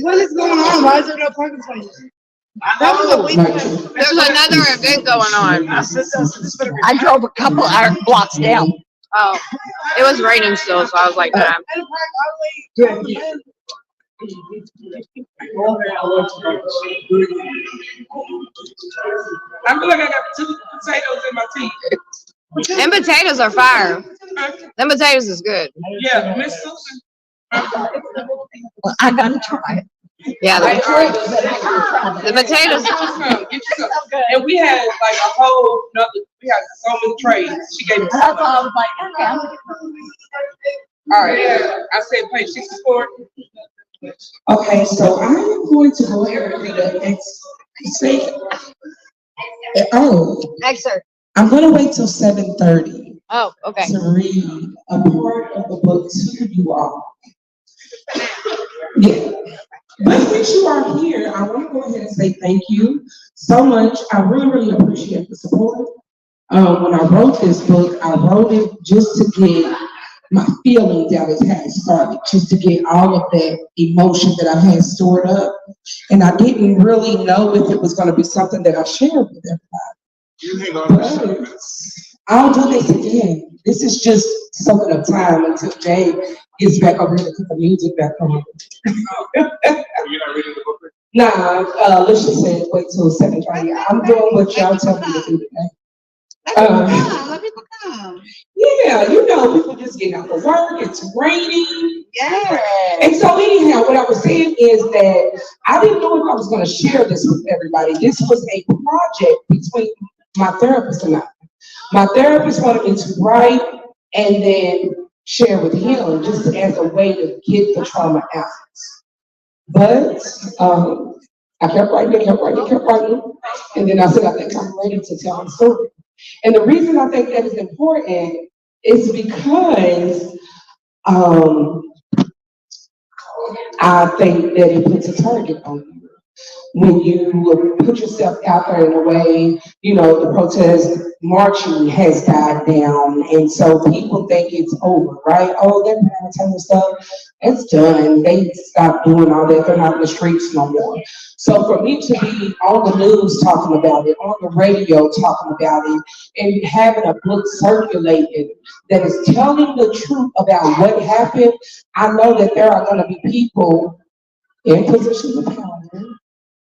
What is going on? Why is there no parking spaces? There's another event going on. I drove a couple of blocks down. Oh, it was raining still, so I was like, nah. I feel like I got 2 potatoes in my teeth. Them potatoes are fire. Them potatoes is good. Yeah, Miss Susan. Well, I gotta try it. Yeah, Like, the potatoes. Get you some. And we had like a whole another. We had so many trays. She gave me so That's much. why I was like, okay, I'm All right. I said page 64. Okay, so I am going to go ahead and read the next. Oh, Excerpt. I'm gonna wait till 7:30 Oh, okay. to read a part of the book to you all. Yeah. But since you are here, I want to go ahead and say thank you so much. I really, really appreciate the support. When I wrote this book, I wrote it just to get my feelings out as had started, just to get all of that emotion that I had stored up. And I didn't really know if it was going to be something that I shared with everybody. But I'll do this again. This is just soaking up time until Jay gets back over here to put the music back on. You're not reading the book? Nah, Alicia said wait till 7:30. I'm doing what y'all tell me to do today. let people come. Yeah, people just getting out of work. It's raining. Yeah. And so anyhow, what I was saying is that I didn't know if I was going to share this with everybody. This was a project between my therapist and I. My therapist wanted me to write and then share with him just as a way to get the trauma out. But I kept writing, and then I said, I think I'm ready to tell my story. And the reason I think that is important is because I think that it puts a target on you. When you put yourself out there in a way, the protest marching has died down, and so people think it's over, right? Oh, they're Brianna Taylor stuff, it's done. They stopped doing all that. They're not in the streets no more. So for me to be on the news talking about it, on the radio talking about it, and having a book circulated that is telling the truth about what happened, I know that there are going to be people in positions of power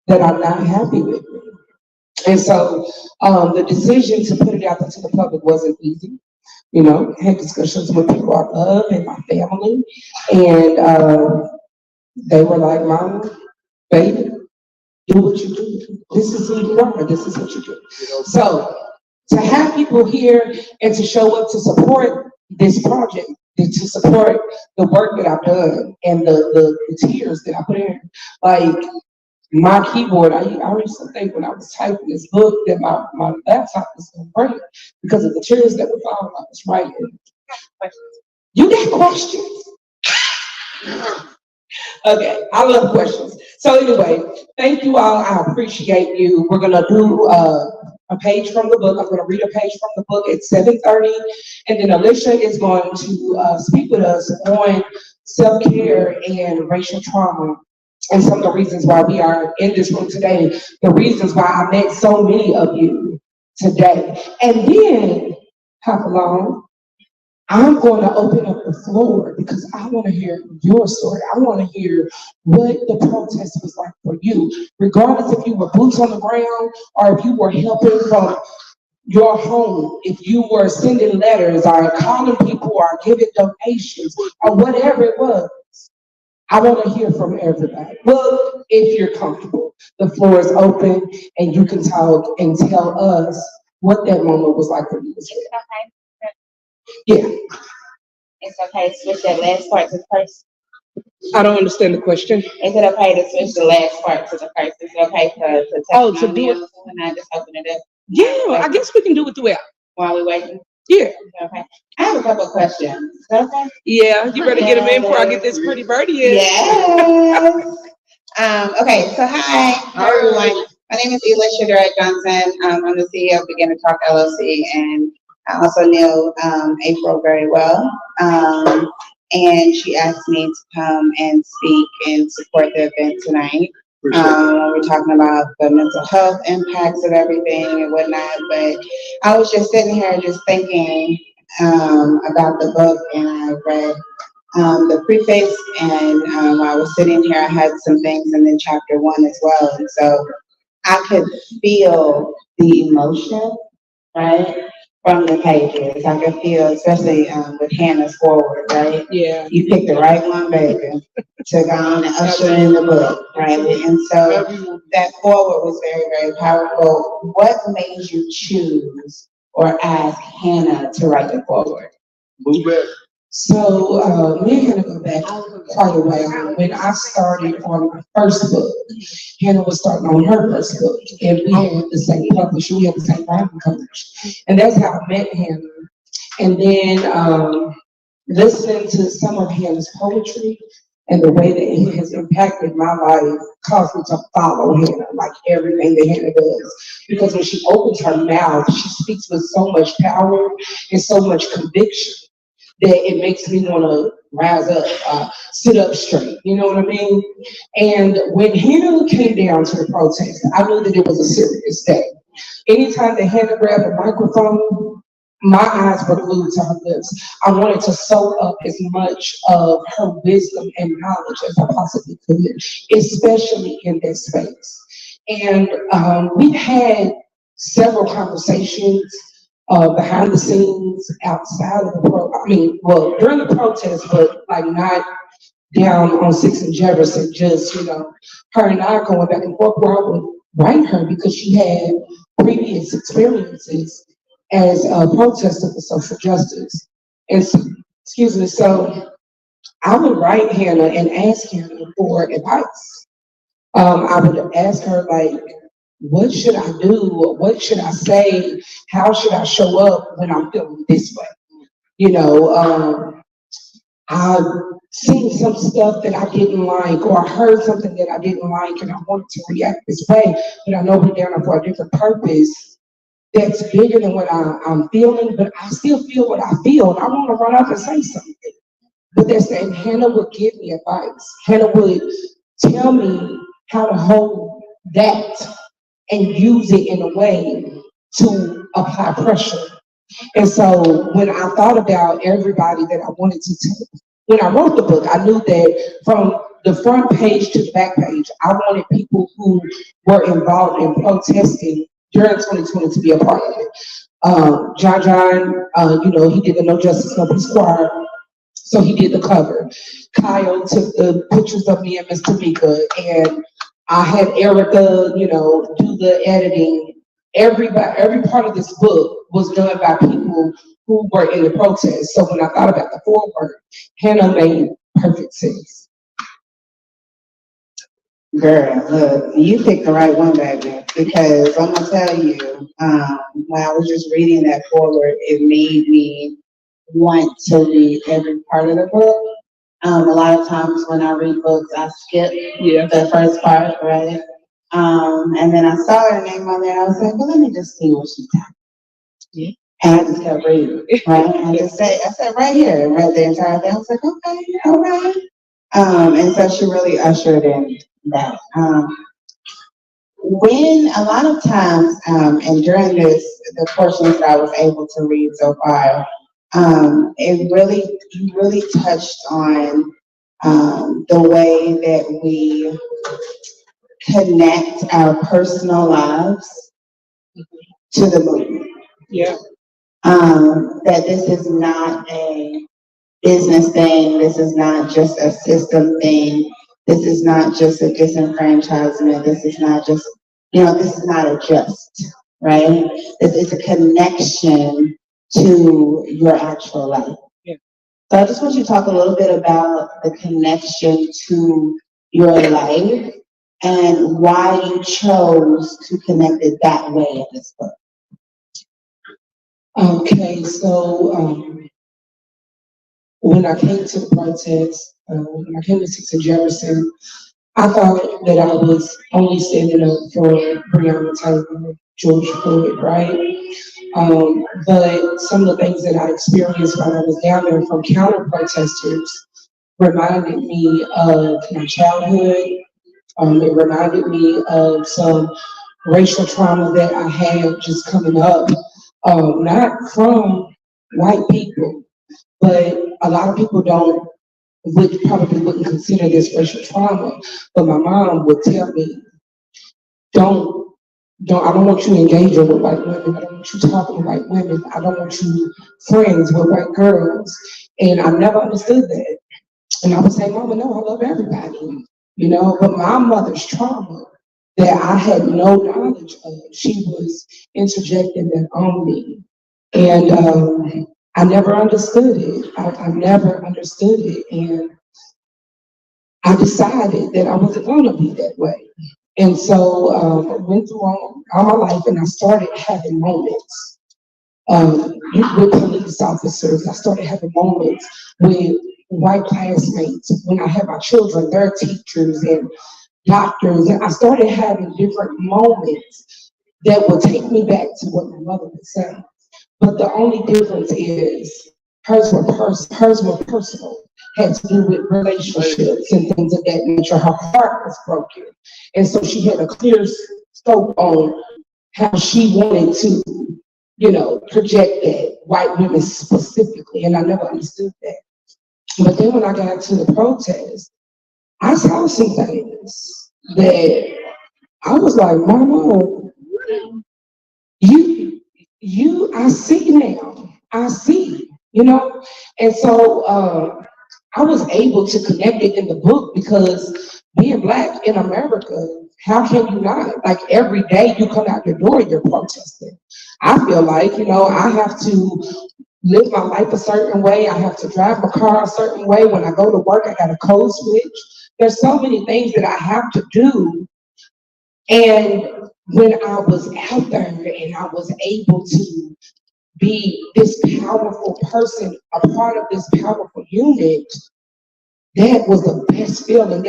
that are not happy with me. And so the decision to put it out there to the public wasn't easy. I had discussions with people I love and my family, and they were like, Mama, baby, do what you do. This is who you are. This is what you do. So to have people here and to show up to support this project, and to support the work that I've done and the tears that I put in, like, my keyboard, I used to think when I was typing this book that my laptop was going to break because of the tears that were falling I was writing. You got questions? Okay, I love questions. So anyway, thank you all. I appreciate you. We're going to do a page from the book. I'm going to read a page from the book at 7:30. And then Alicia is going to speak with us on self-care and racial trauma. And some of the reasons why we are in this room today, the reasons why I met so many of you today. And then, hop along, I'm going to open up the floor because I want to hear your story. I want to hear what the protest was like for you, regardless if you were boots on the ground or if you were helping from your home, if you were sending letters or calling people or giving donations or whatever it was. I want to hear from everybody. Well, if you're comfortable, the floor is open and you can talk and tell us what that moment was like for you. Yeah. It's okay to switch that last part to the first. I don't understand the question. Is it okay to switch the last part to the first? Is it okay to do it? And I just open it up Yeah, I guess we can do it throughout. while we're waiting? Yeah. Okay. I have a couple of questions. Is that okay? Yeah, you better get them in before I get this pretty birdie in. Yes. Okay, so hi everyone. My name is Alicia Johnson. I'm the CEO of Begin to Talk LLC, and I also knew April very well. And she asked me to come and speak and support the event tonight. We're talking about the mental health impacts of everything and whatnot, but I was just sitting here just thinking about the book, and I read the preface, and while I was sitting here, I had some things in chapter 1 as well, and so I could feel the emotion, right? from the pages. I can feel, especially with Hannah's forward, right? Yeah. You picked the right one, baby, to go on and usher in the book, right? And so that forward was very, very powerful. What made you choose or ask Hannah to write the forward? Move it. So, me and Hannah go back quite a while. When I started on my first book, Hannah was starting on her first book, and we had the same publisher, we had the same writing coach. And that's how I met Hannah. And then listening to some of Hannah's poetry and the way that it has impacted my life caused me to follow Hannah, like everything that Hannah does. Because when she opens her mouth, she speaks with so much power and so much conviction that it makes me want to rise up, sit up straight. You know what I mean? And when Hannah came down to the protest, I knew that it was a serious day. Anytime that Hannah grabbed a microphone, my eyes were glued to her lips. I wanted to soak up as much of her wisdom and knowledge as I possibly could, especially in that space. And we've had several conversations behind the scenes, outside of the during the protest, but like not down on 6th and Jefferson, just, her and I going back and forth where I would write her because she had previous experiences as a protester for social justice. And excuse me, so I would write Hannah and ask Hannah for advice. I would ask her, like, what should I do? What should I say? How should I show up when I'm feeling this way? I've seen some stuff that I didn't like, or I heard something that I didn't like, and I wanted to react this way, but I know we're down for a different purpose that's bigger than what I'm feeling, but I still feel what I feel, and I want to run up and say something. But that's and Hannah would give me advice. Hannah would tell me how to hold that and use it in a way to apply pressure. And so when I thought about everybody that I wanted to tell, when I wrote the book, I knew that from the front page to the back page, I wanted people who were involved in protesting during 2020 to be a part of it. John, he did the No Justice, No Peace Choir, so he did the cover. Kyle took the pictures of me and Miss Tamika, and I had Erica, do the editing. Every part of this book was done by people who were in the protest. So when I thought about the foreword, Hannah made perfect sense. Girl, look, you picked the right one, baby, because I'm gonna tell you, when I was just reading that forward, it made me want to read every part of the book. A lot of times when I read books, I skip the first part, right? And then I saw her name on there, and I was like, well, let me just see what she's talking. Yeah. And I just kept reading, right? And I said right here, and read the entire thing. I was like, okay, all right. And so she really ushered in that. When a lot of times, and during the portions that I was able to read so far, you really touched on the way that we connect our personal lives to the movement. Yeah. That this is not a business thing. This is not just a system thing. This is not just a disenfranchisement. This is not just, this is not a just, right? This is a connection to your actual life. Yeah. So I just want you to talk a little bit about the connection to your life and why you chose to connect it that way in this book. Okay, so when I came to the protest, when I came to 6th and Jefferson, I thought that I was only standing up for Brianna Taylor, George Floyd, right? But some of the things that I experienced while I was down there from counter protesters reminded me of my childhood. It reminded me of some racial trauma that I had just coming up, not from white people, but a lot of people probably wouldn't consider this racial trauma. But my mom would tell me, don't I don't want you engaging with white women. I don't want you talking to white women. I don't want you friends with white girls. And I never understood that. And I would say, Mama, no, I love everybody, but my mother's trauma that I had no knowledge of, she was interjecting that on me. And I never understood it. I never understood it. And I decided that I wasn't going to be that way. And so I went through all my life and I started having moments with police officers. I started having moments with white classmates. When I had my children, their teachers and doctors, and I started having different moments that would take me back to what my mother would say. But the only difference is hers were personal, had to do with relationships and things of that nature. Her heart was broken. And so she had a clear scope on how she wanted to, project that, white women specifically. And I never understood that. But then when I got to the protest, I saw some things that I was like, Mama, I see now. I see, And so I was able to connect it in the book because being Black in America, how can you not? Like every day you come out your door, you're protesting. I feel like, I have to live my life a certain way. I have to drive my car a certain way. When I go to work, I got a code switch. There's so many things that I have to do. And when I was out there and I was able to be this powerful person, a part of this powerful unit, that was the best feeling.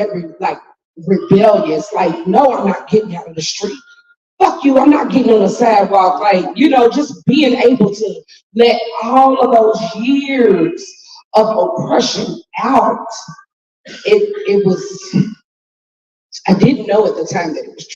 Rebellious, like, no, I'm not getting out of the street. Fuck you, I'm not getting on the sidewalk. Just being able to let all of those years of oppression out. It was, I didn't know at the time that it was true.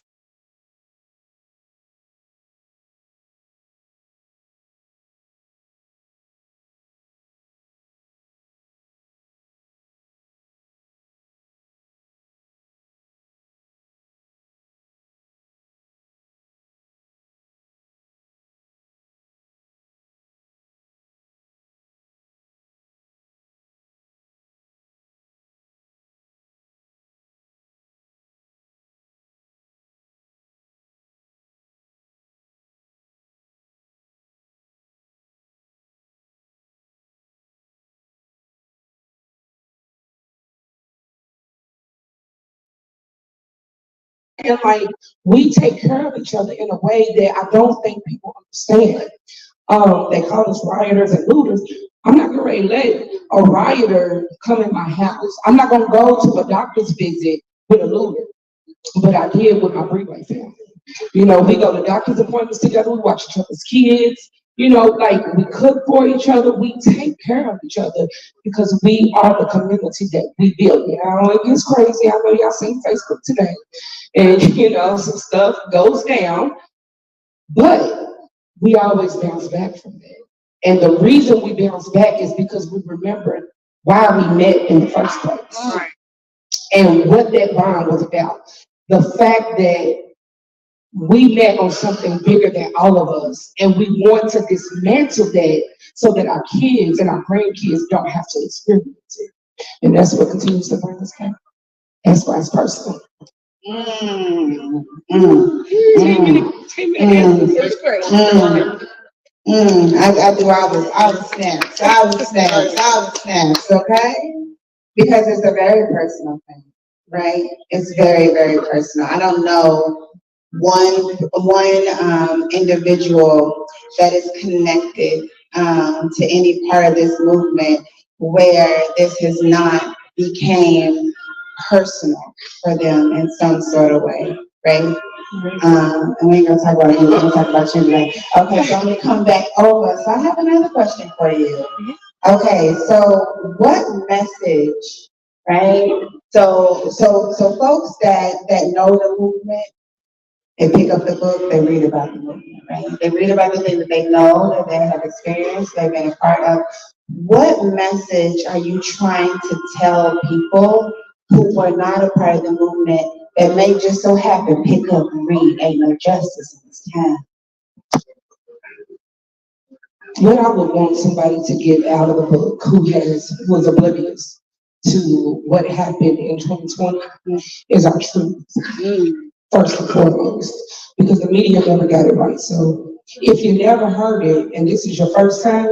And we take care of each other in a way that I don't think people understand. They call us rioters and looters. I'm not going to let a rioter come in my house. I'm not going to go to a doctor's visit with a looter, but I did with my Breedway family. We go to doctor's appointments together. We watch each other's kids. We cook for each other. We take care of each other because we are the community that we build. It gets crazy. I know y'all seen Facebook today. And, some stuff goes down. But we always bounce back from that. And the reason we bounce back is because we remember why we met in the first place. Right. And what that bond was about. The fact that we met on something bigger than all of us, and we want to dismantle that so that our kids and our grandkids don't have to experience it. And that's what continues to bring us back. That's why it's personal. I do all the snaps, okay? Because it's a very personal thing, right? It's very, very personal. I don't know one individual that is connected to any part of this movement where this has not became personal for them in some sort of way, right? And we ain't gonna talk about you, we're gonna talk about you today. Okay, so I'm gonna come back over. So I have another question for you. Okay, so what message, right? So folks that know the movement, they pick up the book, they read about the movement, right? They read about the things that they know, that they have experienced, they've been a part of. What message are you trying to tell people who were not a part of the movement that may just so happen pick up and read Ain't No Justice in the can. What I would want somebody to get out of the book who was oblivious to what happened in 2020 is our truth, first and foremost, because the media never got it right. So if you never heard it and this is your first time,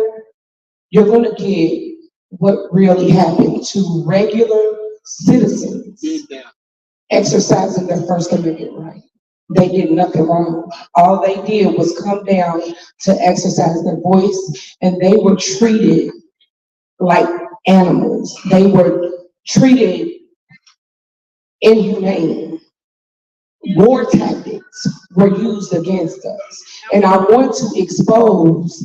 you're going to get what really happened to regular citizens exercising their First Amendment right. They did nothing wrong. All they did was come down to exercise their voice, and they were treated like animals. They were treated inhumane. War tactics were used against us. And I want to expose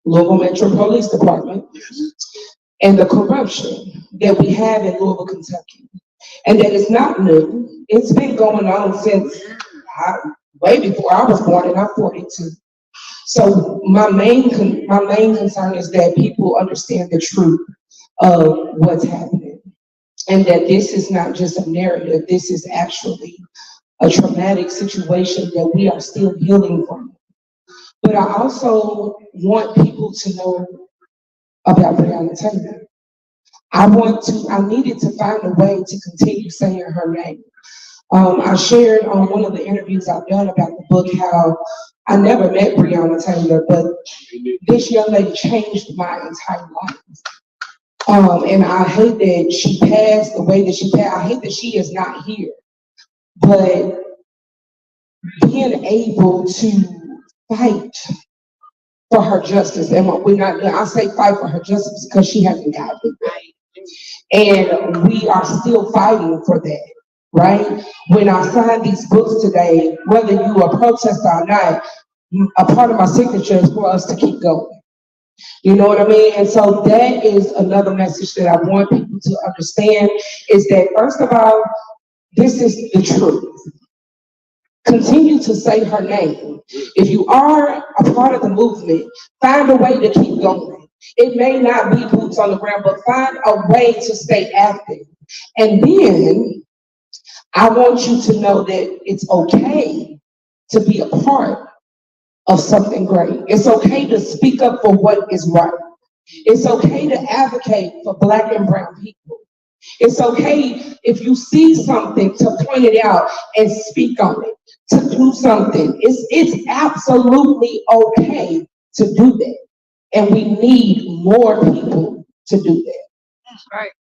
Louisville Metro Police Department and the corruption that we have in Louisville, Kentucky. And that is not new. It's been going on since way before I was born, and I'm 42. So my main concern is that people understand the truth of what's happening, and that this is not just a narrative. This is actually a traumatic situation that we are still healing from. But I also want people to know about Brianna Taylor. I needed to find a way to continue saying her name. I shared on one of the interviews I've done about the book how I never met Brianna Taylor, but this young lady changed my entire life. And I hate that she passed the way that she passed. I hate that she is not here. But being able to fight for her justice, and I say fight for her justice because she hasn't gotten it right. And we are still fighting for that. Right? When I sign these books today, whether you are a protester or not, a part of my signature is for us to keep going. You know what I mean? And so that is another message that I want people to understand is that, first of all, this is the truth. Continue to say her name. If you are a part of the movement, find a way to keep going. It may not be boots on the ground, but find a way to stay active. And then I want you to know that it's okay to be a part of something great. It's okay to speak up for what is right. It's okay to advocate for Black and brown people. It's okay if you see something to point it out and speak on it, to do something. It's absolutely okay to do that. And we need more people to do that. Right.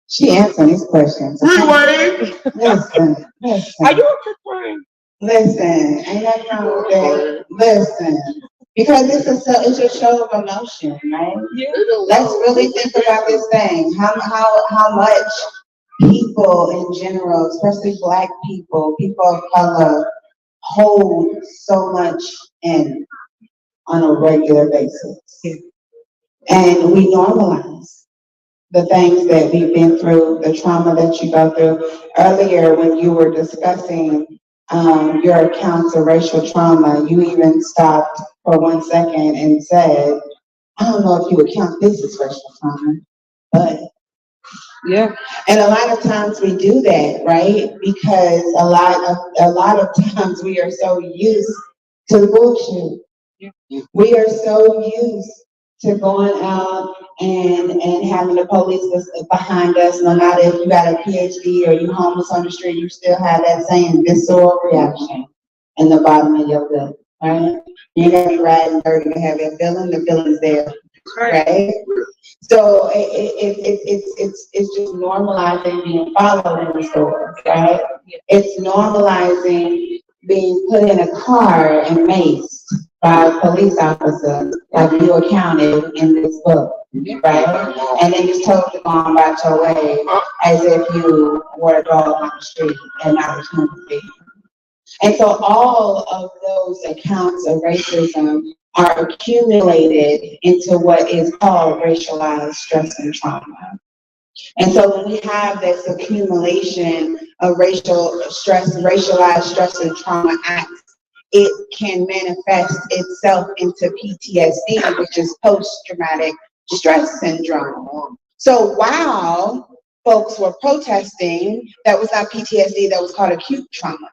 She answered these questions. Listen. Are you okay crying? Listen, ain't nothing wrong with that. Listen, because it's a show of emotion, right? Yeah. Let's really think about this thing. How much people in general, especially Black people, people of color, hold so much in on a regular basis, and we normalize the things that we've been through, the trauma that you go through. Earlier, when you were discussing your accounts of racial trauma, you even stopped for 1 second and said, I don't know if you would count this as racial trauma, but Yeah. and a lot of times we do that, right? Because a lot of times we are so used to the bullshit. Yeah. We are so used to going out and having the police behind us, no matter if you got a PhD or you homeless on the street, you still have that same visceral reaction in the bottom of your gut, right? You gotta be riding dirty to have that feeling. The feeling's there, right? So it's just normalizing being followed in the store, right? It's normalizing being put in a car and maced by a police officer, like you accounted in this book, right? And then just told to go on about your way as if you were a dog on the street and not a human being. And so all of those accounts of racism are accumulated into what is called racialized stress and trauma. And so when we have this accumulation of racialized stress and trauma acts, it can manifest itself into PTSD, which is post-traumatic stress syndrome. So while folks were protesting, that was not PTSD, that was called acute trauma.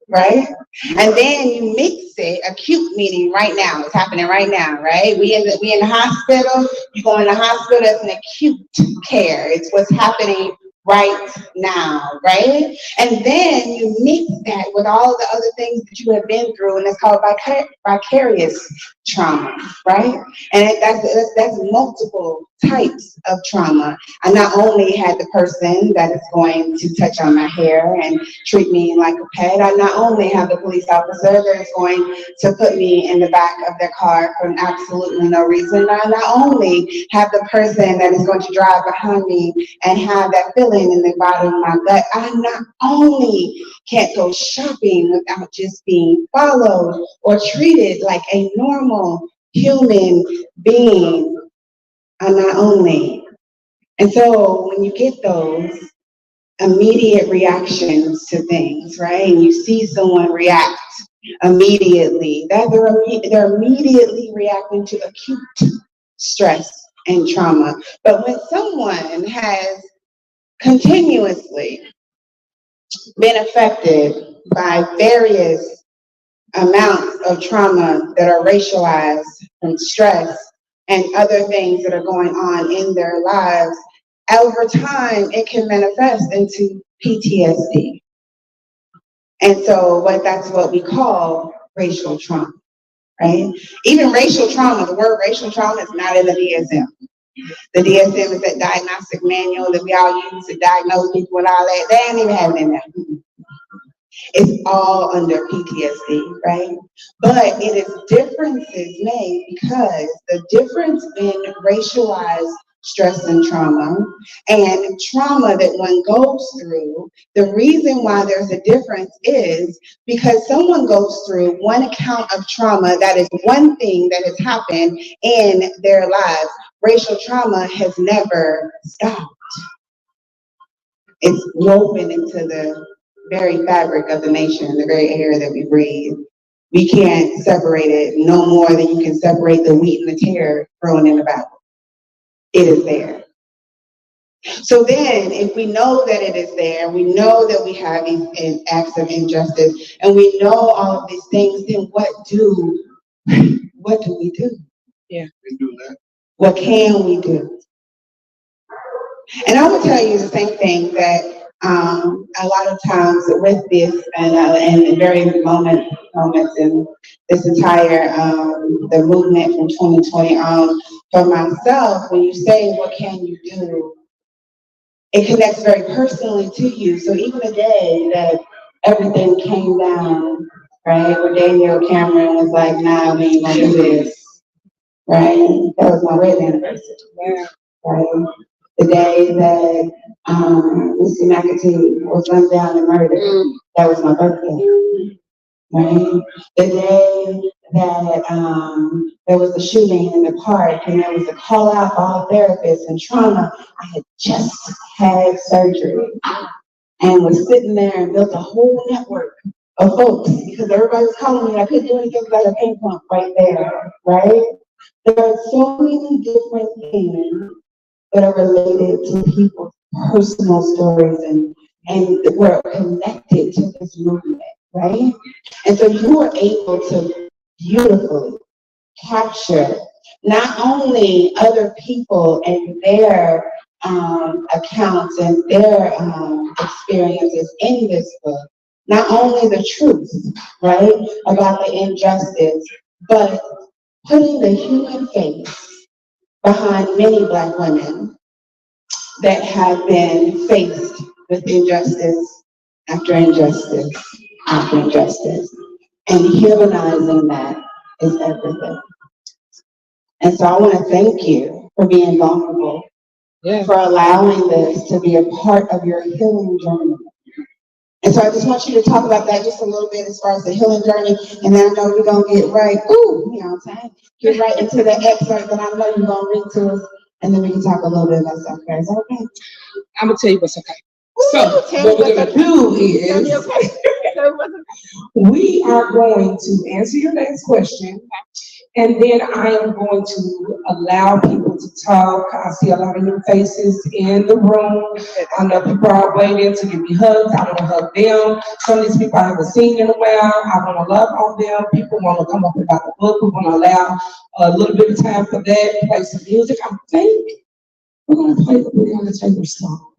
right? And then you mix it, acute meaning right now, it's happening right now, right? We in the hospital, you go in the hospital, it's an acute care. It's what's happening right now, right? And then you mix that with all the other things that you have been through, and it's called vicarious trauma, right? And that's multiple types of trauma. I not only had the person that is going to touch on my hair and treat me like a pet, I not only have the police officer that is going to put me in the back of their car for absolutely no reason. I not only have the person that is going to drive behind me and have that feeling in the bottom of my gut. I not only can't go shopping without just being followed or treated like a normal human being. I'm not only. And so when you get those immediate reactions to things, right? And you see someone react immediately, that they're immediately reacting to acute stress and trauma. But when someone has continuously been affected by various amounts of trauma that are racialized from stress and other things that are going on in their lives, over time, it can manifest into PTSD. And so that's what we call racial trauma, right? Even racial trauma, the word racial trauma is not in the DSM. The DSM is that diagnostic manual that we all use to diagnose people and all that. They ain't even have it in there. It's all under PTSD, right? But it is differences made because the difference in racialized stress and trauma that one goes through, the reason why there's a difference is because someone goes through one account of trauma, that is one thing that has happened in their lives. Racial trauma has never stopped. It's woven into the very fabric of the nation, the very air that we breathe. We can't separate it no more than you can separate the wheat and the tare growing in the Bible. It is there. So then, if we know that it is there, we know that we have these acts of injustice, and we know all of these things, then what do we do? Yeah, we do that. What can we do? And I will tell you the same thing that a lot of times with this and very moments in this entire the movement from 2020 on, for myself, when you say what can you do, it connects very personally to you. So even the day that everything came down, right, where Daniel Cameron was like, nah, we ain't gonna do this, right? That was my wedding anniversary, right? The day that Mr. McAtee was gunned down and murdered, that was my birthday, right? The day that there was a shooting in the park and there was a call out for all therapists and trauma, I had just had surgery and was sitting there and built a whole network of folks because everybody was calling me and I couldn't do anything without a pain pump right there, right? There are so many different things that are related to people's personal stories and we're connected to this movement, right? And so you are able to beautifully capture not only other people and their accounts and their experiences in this book, not only the truth, right, about the injustice, but putting the human face behind many Black women that have been faced with injustice after injustice after injustice. And humanizing that is everything. And so I want to thank you for being vulnerable, for allowing this to be a part of your healing journey. And so I just want you to talk about that just a little bit as far as the healing journey. And then I know you're going to get right, you know what I'm saying? Get right into the excerpt that I know you're going to read to us. And then we can talk a little bit about self-care. Is that okay? I'm gonna tell you what's okay. So what we're gonna do is we are going to answer your next question And then I am going to allow people to talk. I see a lot of new faces in the room. I know people are waiting to give me hugs. I want to hug them. Some of these people I haven't seen in a while. I want to love on them. People want to come up about the book. We want to allow a little bit of time for that, play some music. I think we're going to play the Brianna Taylor song.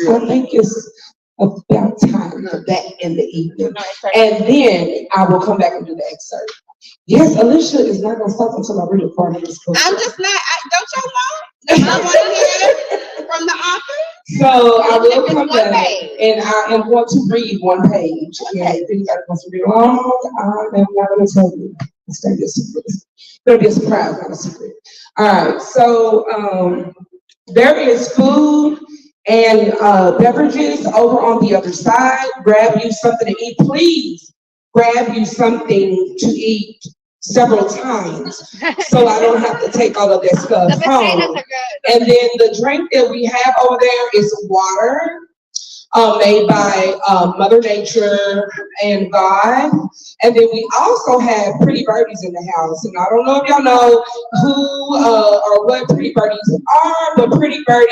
I think it's about time for that in the evening. And then I will come back and do the excerpt. Yes, Alicia is not going to stop until I read a part of this book. I'm just not, don't y'all know? I want to hear from the author. So I will come back and I am going to read one page. And if anybody wants to read along, I am not going to tell you. It's going to be a secret. It's going to be a surprise, not a secret. All right, so there is food and beverages over on the other side. Grab you something to eat. Please grab you something to eat several times so I don't have to take all of that stuff home. And then the drink that we have over there is water made by Mother Nature and God. And then we also have Pretty Birdies in the house. And I don't know if y'all know who or what Pretty Birdies are, but Pretty Birdie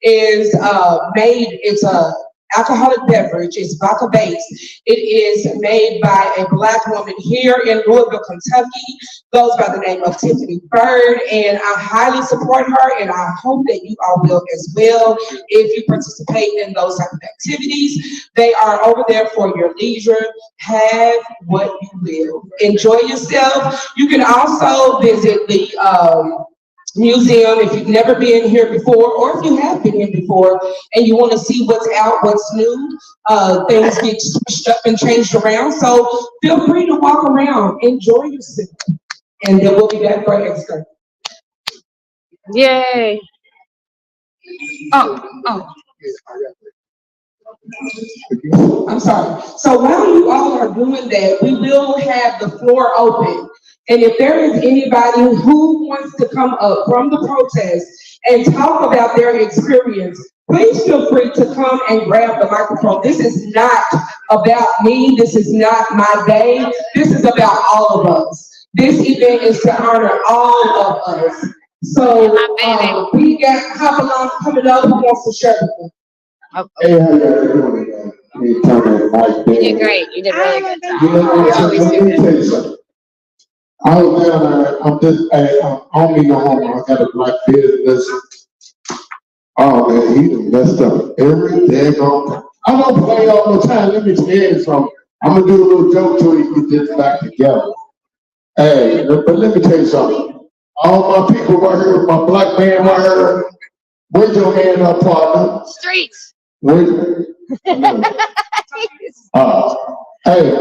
is it's a alcoholic beverage. It's vodka based. It is made by a Black woman here in Louisville, Kentucky. Goes by the name of Tiffany Bird, and I highly support her, and I hope that you all will as well if you participate in those type of activities. They are over there for your leisure. Have what you will. Enjoy yourself. You can also visit the museum if you've never been here before, or if you have been here before and you want to see what's out, what's new. Things get switched up and changed around, so feel free to walk around, enjoy yourself, and then we'll be back for an excerpt. Yay. Oh. I'm sorry. So while you all are doing that, we will have the floor open. And if there is anybody who wants to come up from the protest and talk about their experience, please feel free to come and grab the microphone. This is not about me. This is not my day. This is about all of us. This event is to honor all of us. So we got Hopalong coming up who wants to share with us. Hey, how you doing? You did great. You did really good. You know what? Let me tell you something. I was down there, I don't mean no harm. I got a black business. Oh man, he done messed up every daggone. I don't play all the time. Let me tell you something. I'm gonna do a little joke till we get this back together. Hey, but let me tell you something. All my people right here, my black man right here, where's your hand up, partner? Streets. Wait. Hey,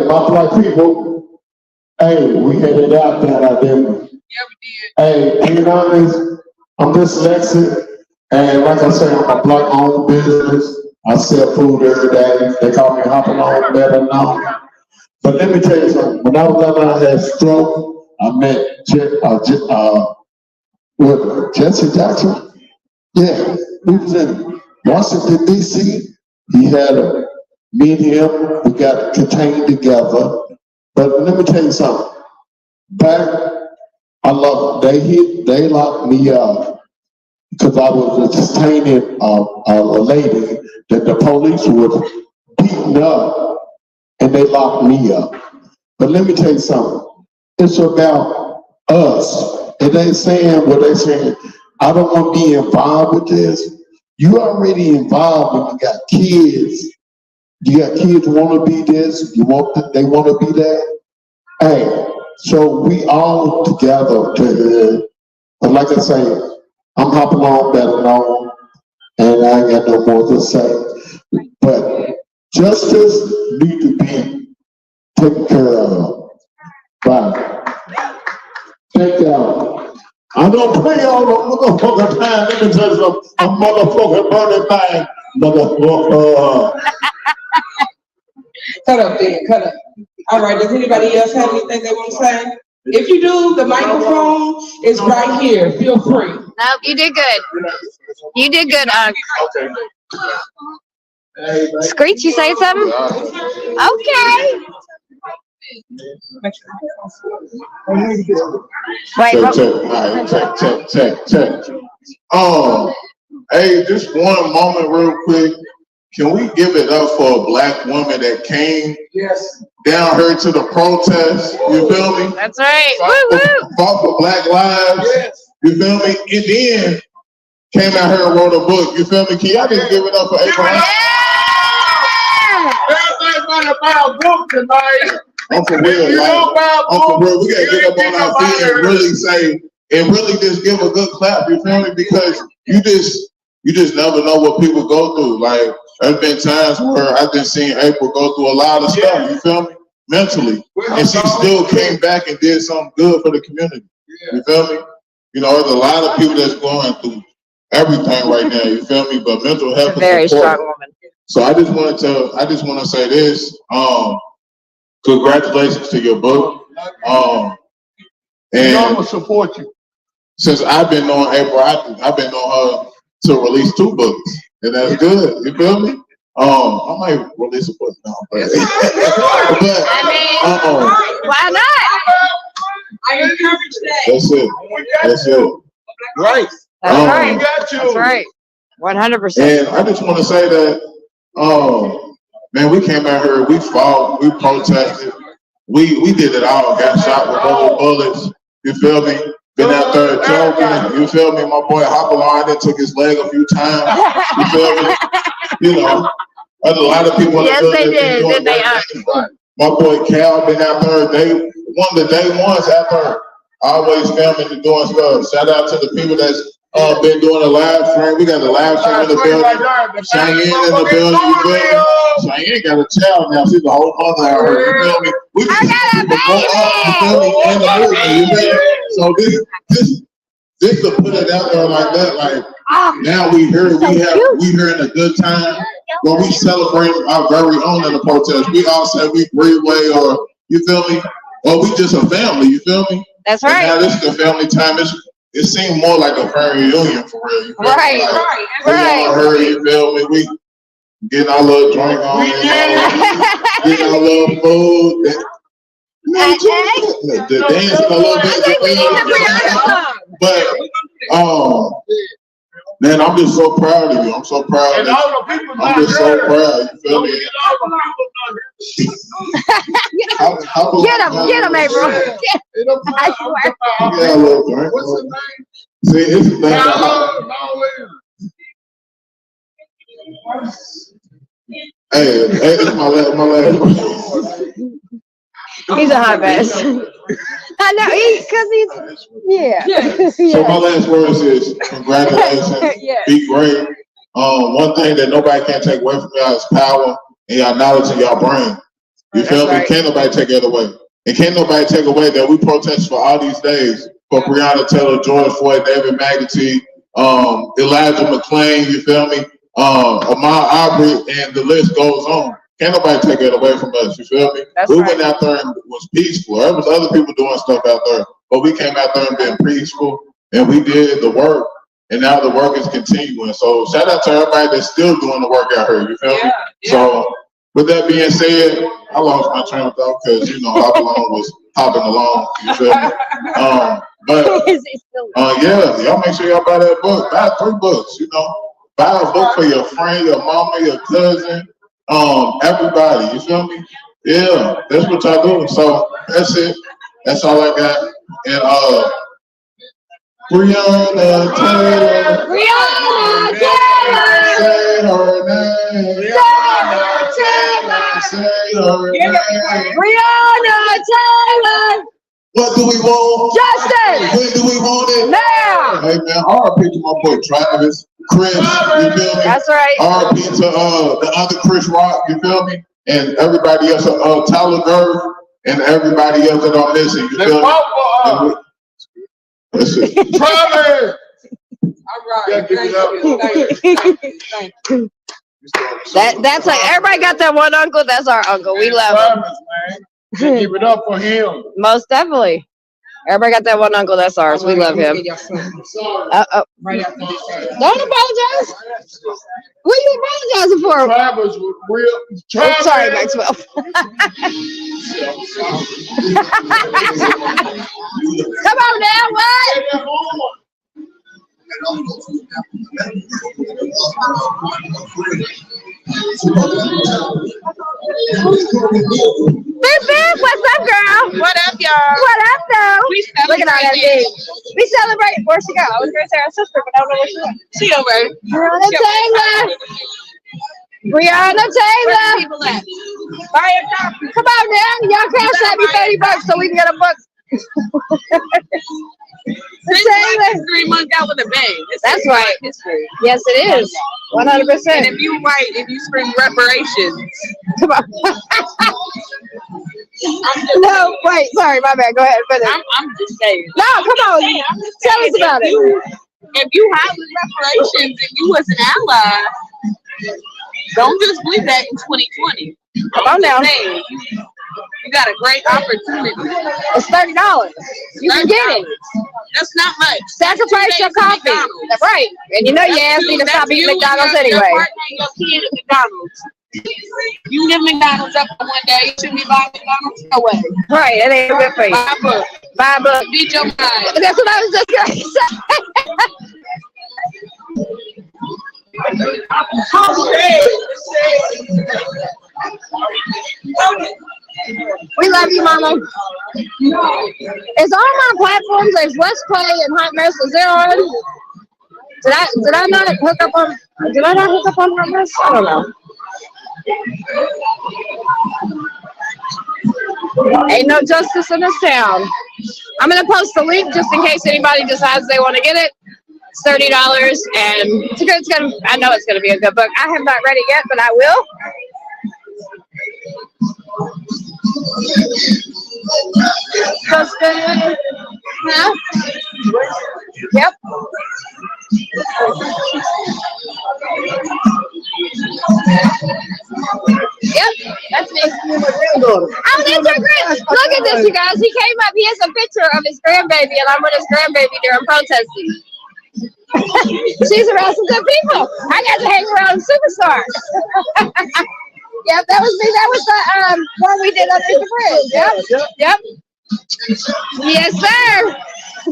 my black people. Hey, we had it out there, didn't we? Yeah, we did. Hey, being honest, I'm dyslexic, and like I said, I'm a black-owned business. I sell food every day. They call me Hopalong, better known. But let me tell you something. When I was down there, I had stroke. I met Jesse Jackson. Yeah, he was in Washington, D.C. He had me and him. We got contained together. But let me tell you something. Back, they locked me up because I was sustaining a lady that the police was beating up, and they locked me up. But let me tell you something. It's about us. It ain't saying what they saying. I don't want to be involved with this. You already involved when you got kids. You got kids who want to be this, they want to be that. Hey, so we all together but like I say, I'm hopping on better known, and I ain't got no more to say. But justice need to be taken care of. Bye. Thank y'all. I don't play all the motherfucking time. Let me tell you something. I'm motherfucking burning man. Motherfucker. Cut up then, cut up. All right, does anybody else have anything they want to say? If you do, the microphone is right here. Feel free. Nope, you did good. You did good. Screech, you say something? Okay. Wait, Check, what- check, all right, check. Hey, just one moment real quick. Can we give it up for a black woman that came down here to the protest? You feel me? That's right. Woo, woo. Fought for Black Lives. You feel me? And then came out here and wrote a book. You feel me? Can y'all just give it up for April? Everybody's gonna buy a book tonight. I'm for real. You Like, don't buy a I'm for book, real. We gotta get up on our feet and really say, and really just give a good clap. You feel me? Because you just never know what people go through. Like, there's been times where I've been seeing April go through a lot of stuff. You feel me? Mentally, and she still came back and did something good for the community. You feel me? You know, there's a lot of people that's going through everything right now. You feel me? But mental health is Very important. strong woman. So I just want to say this. Congratulations to your book. And I'm gonna support you. since I've been knowing April, I've been knowing her to release 2 books, and that's good. You feel me? I might release a book now, but Why not? I encourage that. That's it. Right. That's right. Got you. That's right. 100%. And I just want to say that, man, we came out here, we fought, we protested, we did it all. Got shot with rubber bullets. You feel me? Been out there joking. You feel me? My boy Hopalong that took his leg a few times. You feel me? You know, there's a lot of people. Yes, they did. Did they? My boy Cal been out there. One of the day ones out there, always filming and doing stuff. Shout out to the people that's been doing a live stream. We got a live stream in the building. Cheyenne in the building. You feel me? Cheyenne got a child now. She's a whole mother out here. You feel me? We just I got a people go up, you feel me? In the movie. You feel me? So this to put it out there like that, like now we here in a good time when we celebrate our very own in the protest. We all say we Freeway or you feel me? Or we just a family, you feel me? That's And right. now this is the family time. It seemed more like a family reunion for real. You feel Right. me? Like, we all Right. heard, you feel me? We getting our little drink on, you know, getting our little food. The dancing a little bit. We need the Brianna song. But man, I'm just so proud of you. I'm so proud of And you. all the people I'm just so proud. You feel me? Get him, April. I swear. Yeah, a little drink. What's his name? See, it's the thing about hey, it's my last. He's a hot mess. I know, yeah. So my last words is congratulations. Yeah. Be great. One thing that nobody can take away from y'all is power and y'all knowledge and y'all brain. You feel me? right. Can't nobody take it away. And can't nobody take away that we protest for all these days for Brianna Taylor, George Floyd, David McAtee, Elijah McClain, you feel me? Ahmaud Arbery, and the list goes on. Can't nobody take it away from us, you feel me? That's we right. went out there and was peaceful. There was other people doing stuff out there, but we came out there and been peaceful, and we did the work, and now the work is continuing. So shout out to everybody that's still doing the work out here, you feel me? So with that being said, I lost my train of thought because, you know, Hopalong was hopping along, you feel me? Yeah, y'all make sure y'all buy that book. Buy 3 books, you know. Buy a book for your friend, your mama, your cousin, everybody, you feel me? Yeah, that's what y'all doing. So that's it. That's all I got. And Brianna Taylor. Brianna Taylor. Say her name. Say her name. Brianna Taylor. What do we want? Justice. When do we want it? Now. Hey man, RP to my boy Travis, Chris, you feel me? That's right. RP to the other Chris Rock, you feel me? And everybody else, Tyler Gerv, and everybody else that I'm missing, you feel me? That's it. Travis! All right. Give it up. Thank you. That's like everybody got that one uncle. That's our uncle. We love him. Travis, man. Give it up for him. Most definitely. Everybody got that one uncle that's ours. We love him. Uh-oh. Right after the service. Don't apologize. What are you apologizing for? Travis was real. Oh, sorry, Maxwell. Come on now, what? Big, what's up, girl? What up, y'all? What up, though? We Look at all that celebrating. big. We celebrate. Where'd she go? I was going to say our sister, but I don't know where she went. She over. Brianna Taylor. Brianna Taylor. People at? Buy a copy. Come on now. Y'all cash out me $30 so we can get a book. Taylor. 3 months out with a bang. That's right. History. Yes, it is. 100%. And if you scream reparations. Come on. No, wait, sorry, my bad. Go ahead. Finish. I'm just saying. No, come on. Tell us about it. If you have the reparations and you was an ally, don't just believe that in 2020. Come on now. Saying, you got a great opportunity. It's $30. You can get it. That's not much. Sacrifice your coffee. That's right. And you know your ass need to stop eating McDonald's Your anyway. partner and your kid at McDonald's. You give McDonald's up for one day, you should be buying McDonald's no way. Right, it ain't good for you. Buy a book. Buy a book. Beat your mind. That's what I was just going to say. We love you, Mama. It's on my platforms. There's Let's Play and Hot Mess. Is there already? Did I not hook up on? Did I not hook up on Hot Mess? I don't know. Ain't no justice in this town. I'm gonna post the link just in case anybody decides they want to get it. It's $30, and it's gonna. I know it's gonna be a good book. I have not read it yet, but I will. Huh? Yep. Yep, that's me. Oh, that's your grand. Look at this, you guys. He came up. He has a picture of his grandbaby, and I'm with his grandbaby during protesting. She's around some good people. I got to hang around Superstar. Yep, that was me. That was the one we did under the bridge. Yep. Yes, sir.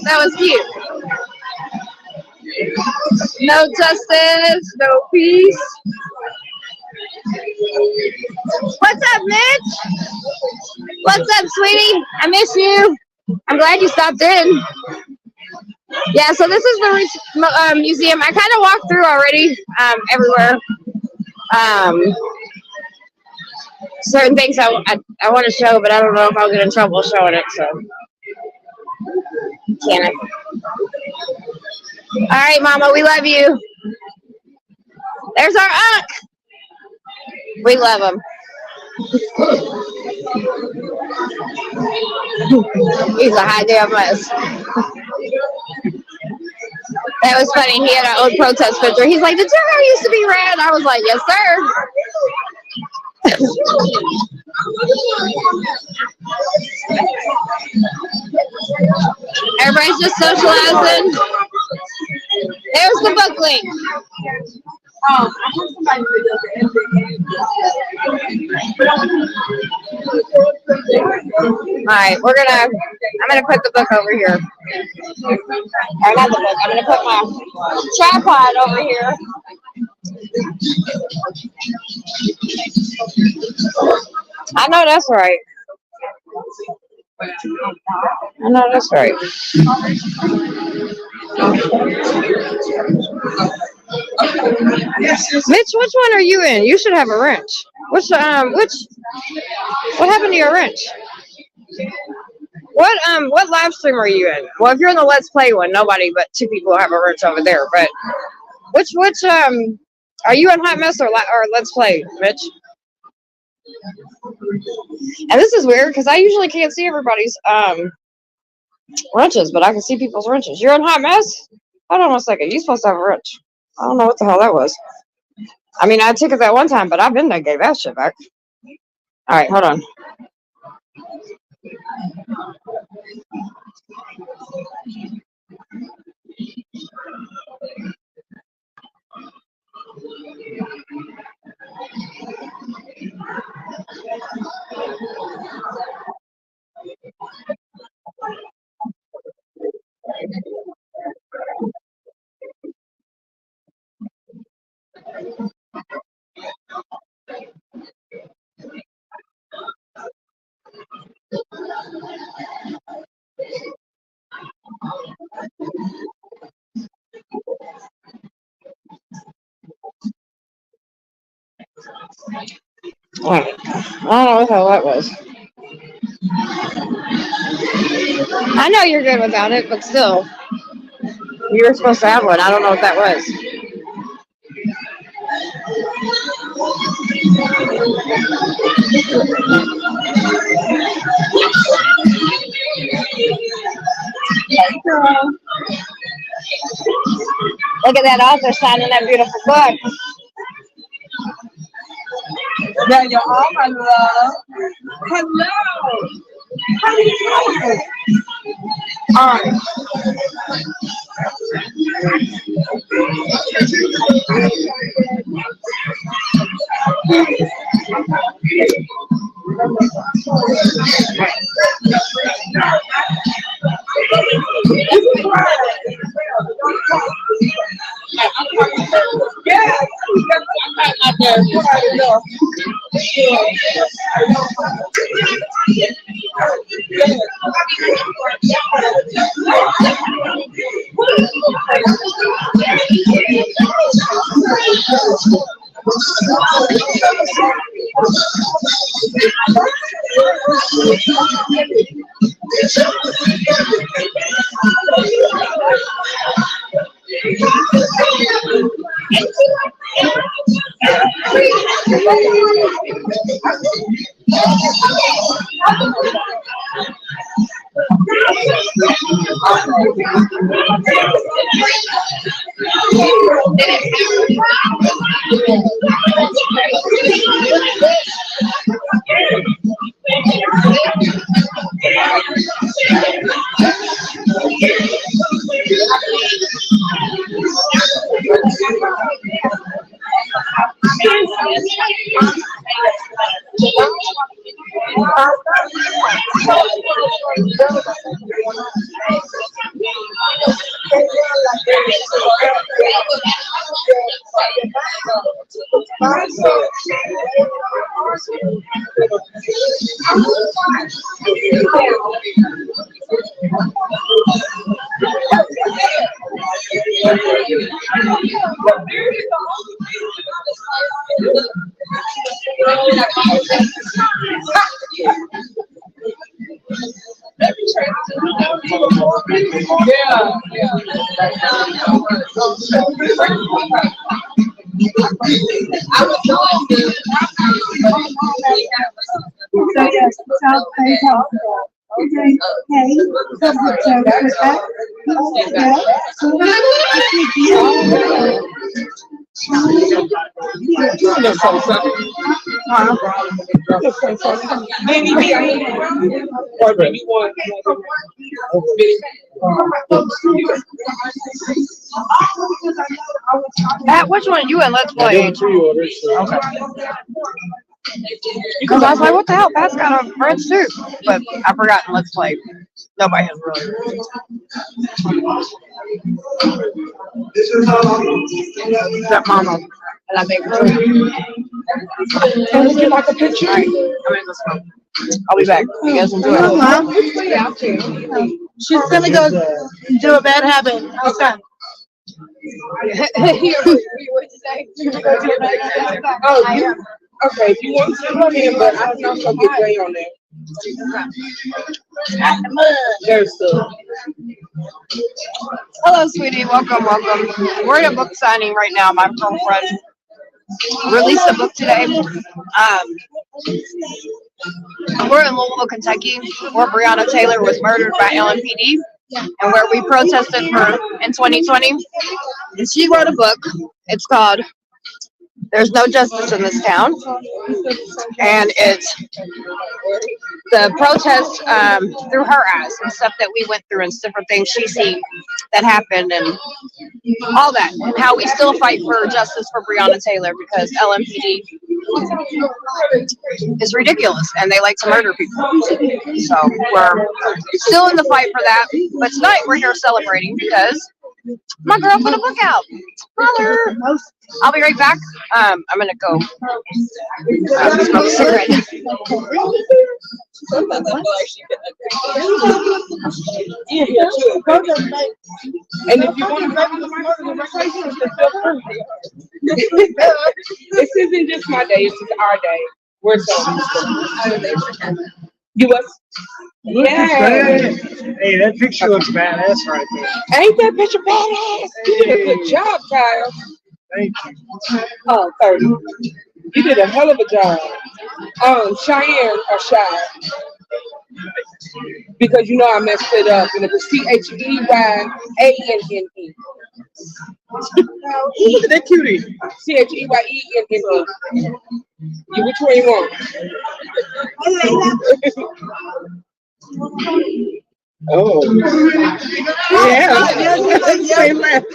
That was cute. No justice, no peace. What's up, Mitch? What's up, sweetie? I miss you. I'm glad you stopped in. Yeah, so this is the museum. I kind of walked through already everywhere. Certain things I want to show, but I don't know if I'll get in trouble showing it, so can I? All right, Mama, we love you. There's our Unc. We love him. He's a high damn mess. That was funny. He had an old protest picture. He's like, "Did your hair used to be red?" I was like, "Yes, sir." Everybody's just socializing. There's the book link. Alright, I'm gonna put the book over here. Or not the book, I'm gonna put my tripod over here. I know that's right. I know that's right. Mitch, which one are you in? You should have a wrench. What happened to your wrench? What live stream are you in? Well, if you're in the Let's Play one, nobody but 2 people have a wrench over there. But which are you in Hot Mess or Let's Play, Mitch? And this is weird because I usually can't see everybody's wrenches, but I can see people's wrenches. You're in Hot Mess? Hold on 1 second. You're supposed to have a wrench. I don't know what the hell that was. I mean, I took it that one time, but I've been there, gave that shit back. All right, hold on. Alright. I don't know what the hell that was. I know you're good without it, but still. You were supposed to have one. I don't know what that was. Look at that author signing that beautiful book. Yeah, you're all my love. Hello. How are you doing? Pat, which one you in? Let's play. Okay. Because I was like, what the hell? Pat's got a red suit. But I forgot in Let's Play. Nobody has really. Except Mama. And I think Can we get like a picture? All right. I'm in this one. I'll be back. You guys enjoy it. She's gonna go do a bad habit. Okay. Oh, yeah. Okay, if you want to come in, but I can also get Ray on there. There's the. Hello, sweetie. Welcome, welcome. We're at a book signing right now. My girlfriend released a book today. We're in Louisville, Kentucky, where Brianna Taylor was murdered by LMPD, and where we protested for in 2020. And she wrote a book. It's called There's no justice in this town, and it's the protest through her eyes and stuff that we went through and different things she's seen that happened and all that, and how we still fight for justice for Brianna Taylor because LMPD is ridiculous and they like to murder people. So we're still in the fight for that. But tonight we're here celebrating because my girl put a book out. Holler. I'll be right back. I'm gonna go smoke a cigarette. And if you want to go to the conversation, this isn't just my day, it's just our day. We're so you was yeah. Hey, that picture looks badass right there. Ain't that picture badass? You did a good job, Kyle. Thank you. Oh, 30. You did a hell of a job. Cheyenne or Shy. Because you know I messed it up. And it was CHEYANNE. Look at that cutie. CHEYENNE. Which one you want? Oh. Yeah. Same last.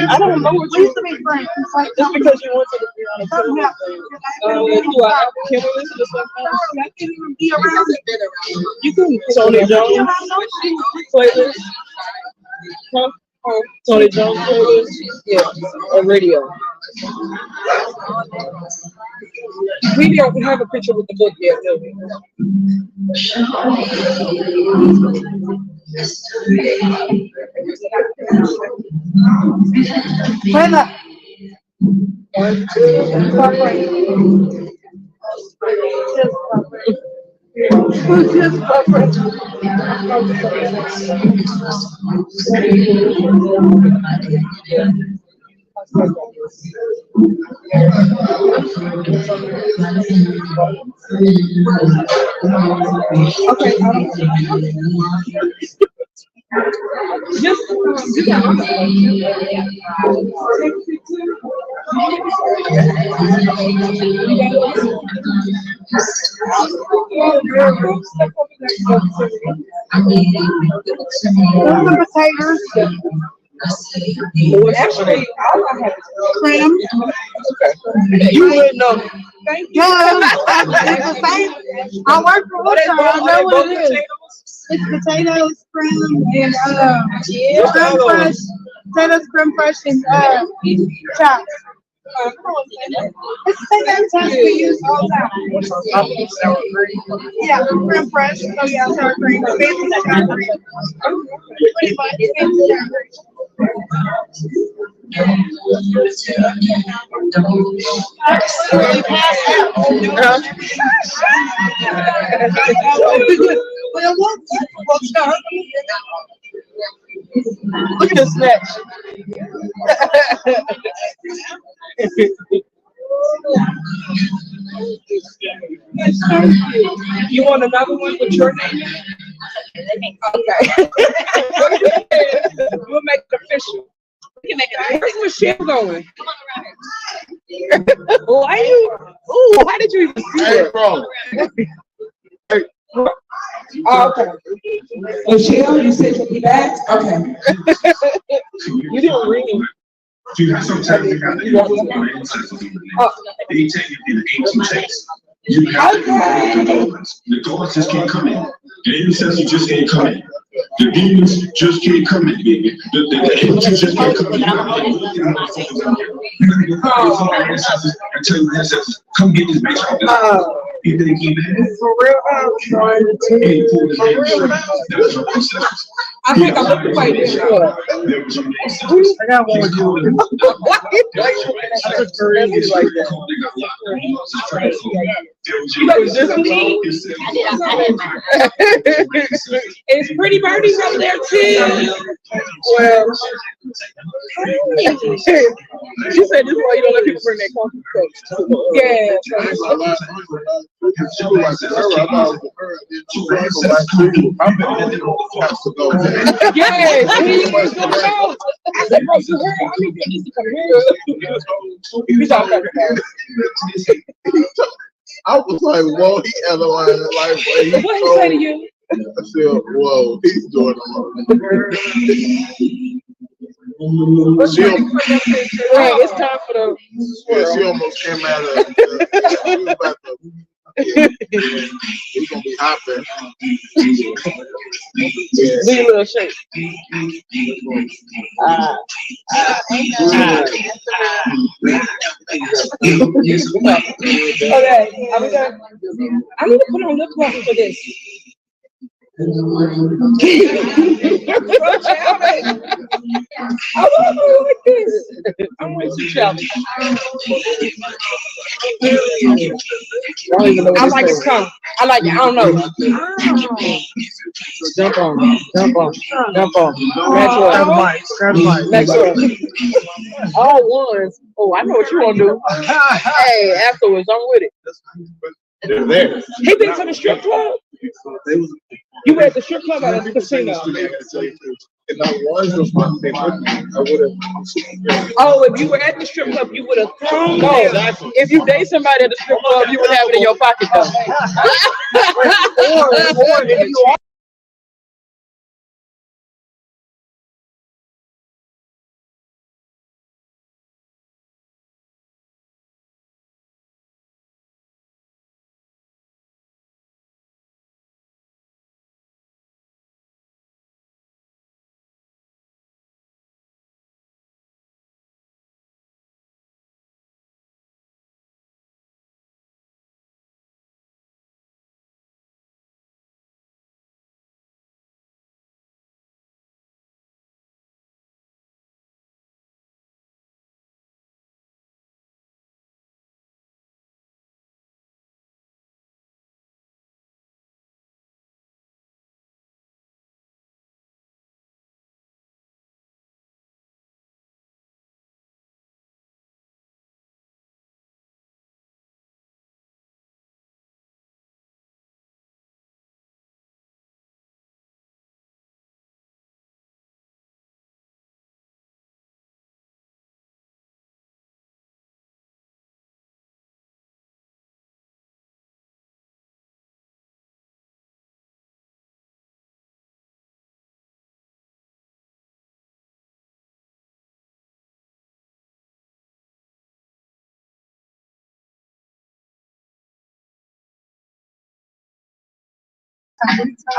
I don't know what you think. Just because you want to be on a camera. Can we listen to something? I can't even be around it. You can Tony Jones playlist. Huh? Tony Jones playlist? Yeah, on radio. We don't have a picture with the book yet, do we? Actually, all I have is cream. You wouldn't know. Thank you. I work for one, so I know what it is. It's potatoes, cream, and creme fresh. Potatoes, creme fresh, and chops. It's the same stuff we use all the time. Yeah, creme fresh. Oh yeah, sour cream. Fancy sour cream. Pretty much fancy sour cream. Look at this snatch. You want another one with your name? Okay. We'll make it official. Where's Michelle going? Why you? Ooh, how did you even see that? Oh, okay. Michelle, you said you'll be back? Okay. You didn't ring. Sometimes you got to do they take you in the 18 chase. You have to the doors just can't come in. The intercessor just can't come in. The demons just can't come in, baby. The angels just can't come in. You gotta tell your ancestors, come get this bitch out there. You think he bad? For real, I'm trying to tell you. I think I looked away this year. I got one with you. That's crazy like that. You know, it's just me. It's Pretty Birdie's over there too. Well, she said this is why you don't let people bring their coffee cups. Yeah. She was like, her, I thought it was her. I'm has to go. Yes, he was gonna go. I said, bro, for her, I mean, he needs to come here. He's all coming back. I was like, whoa, he analyzed it like, What he say to you? I said, whoa, he's doing a lot. It's time for the Yeah, she almost came out of he's gonna be hopping. do your little shake. Okay, are we done? I need to put on lip gloss for this. I love her like this. I'm way too childish. I like his tongue. I like it. I don't know. Jump on. Jump on. Jump on. Grab the mic. Maxwell. All ones. Oh, I know what you want to do. Hey, afterwards, I'm with it. They're there. He been to the strip club? You were at the strip club or at the casino? If I was the one thing, I would have. Oh, if you were at the strip club, you would have thrown no. If you date somebody at the strip club, you would have it in your pocket though. or if you are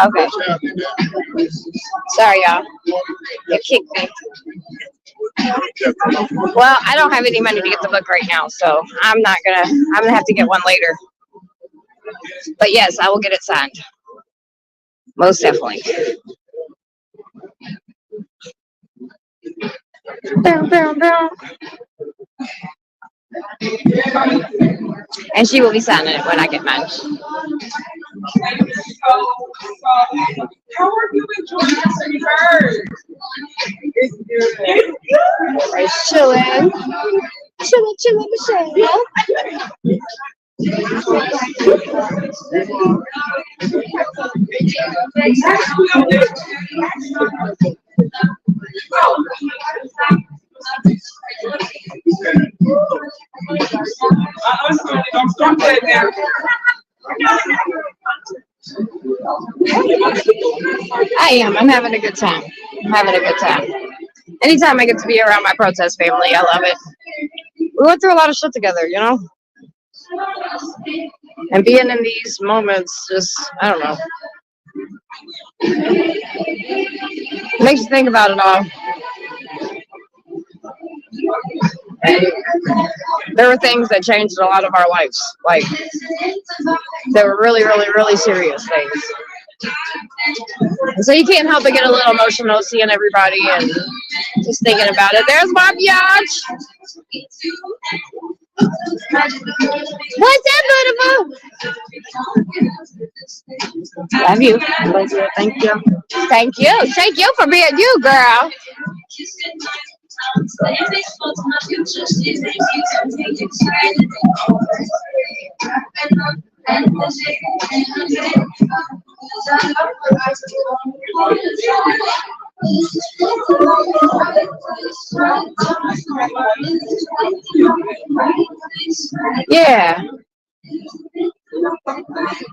Okay. Sorry, y'all. It kicked me. Well, I don't have any money to get the book right now, so I'm gonna have to get one later. But yes, I will get it signed. Most definitely. Bow, bow, bow. And she will be signing it when I get mine. How are you enjoying your It's chilling. Chilling, Michelle. I am. I'm having a good time. Anytime I get to be around my protest family, I love it. We went through a lot of shit together, you know? And being in these moments just, I don't know. Makes you think about it all. And there were things that changed a lot of our lives. Like, they were really, really, really serious things. And so you can't help but get a little emotional seeing everybody and just thinking about it. There's my biatch. What's that, beautiful? Love you. Thank you. Thank you. Thank you for being you, girl. Yeah.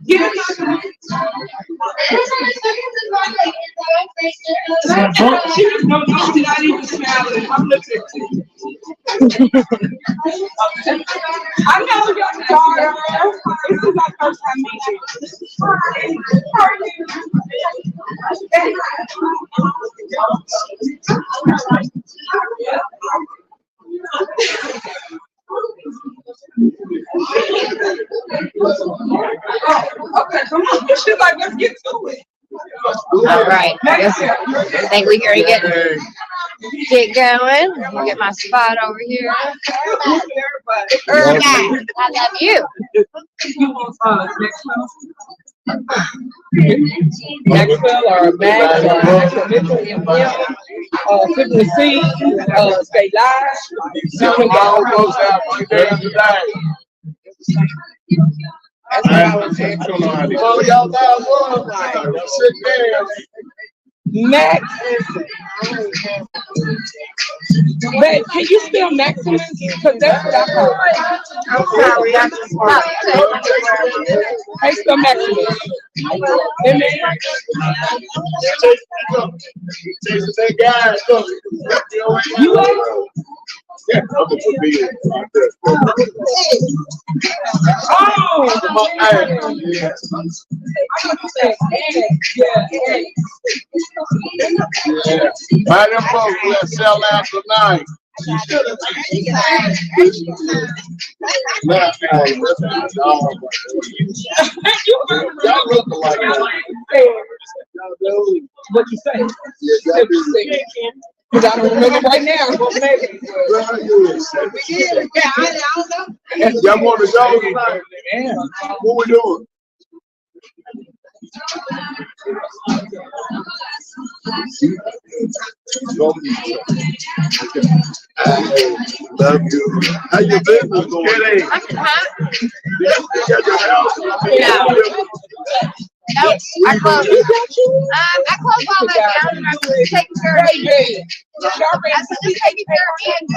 She was not even smiling. I'm looking at you. I know your daughter. This is my first time meeting Okay, come on. She's like, let's get to it. All right. I think we can get going. I'll get my spot over here. I love you. Maxwell or Max or Mitchell, Sitting the seat, stay live. That's what I was saying. Max. Babe, can you spell Maximus? Because that's what I heard. I'm sorry, I just Hey, spell Maximus. You are? By them folks, we'll sell out tonight. What you say? Because I don't remember right now. Maybe. Y'all want to go? What we doing? Love you. How your business going? Yeah. Nope, I closed. I closed all that down and I'm taking care of you. I said, just taking care of me and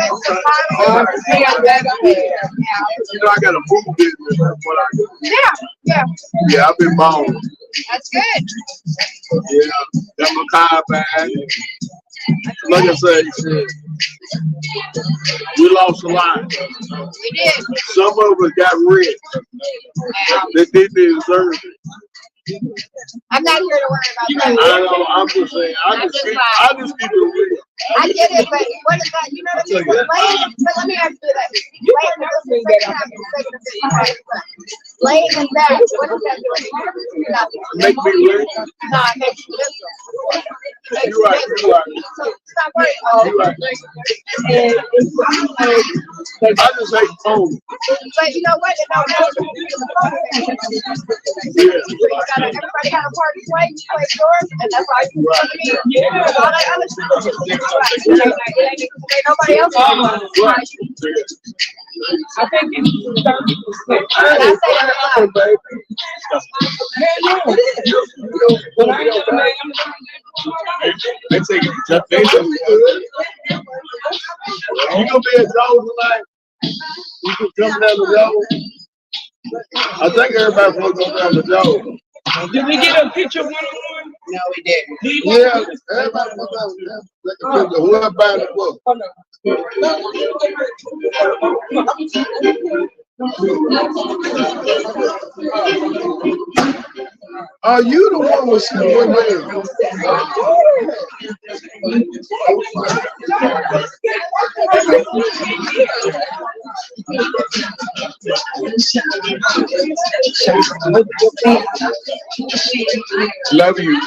You know, I got a food business. That's what I do. Yeah. Yeah, I've been balling. That's good. Yeah, got my car back. Like I said, we lost a lot. We did. Some of us got rich. They didn't deserve it. I'm not here to worry about that. I know, I'm just saying, I just keep it real. I get it, but what is that? You know what I mean? But let me ask you that. Laying in bed, what is that doing? Make me rich. No, it makes you miserable. You're right. Stop worrying. I just hate phone. But you know what? Everybody had a party play, you play yours, and that's why you all that other stuff. Nobody else. I think it's 30%. They take Jeff Bezos. You gonna be a dog tonight? You can come down the road. I think everybody's gonna go down the road. Did we get a picture one-on-one? No, we didn't. Yeah, everybody go down the road. Whoever buying the book. Are you the one with the Love you.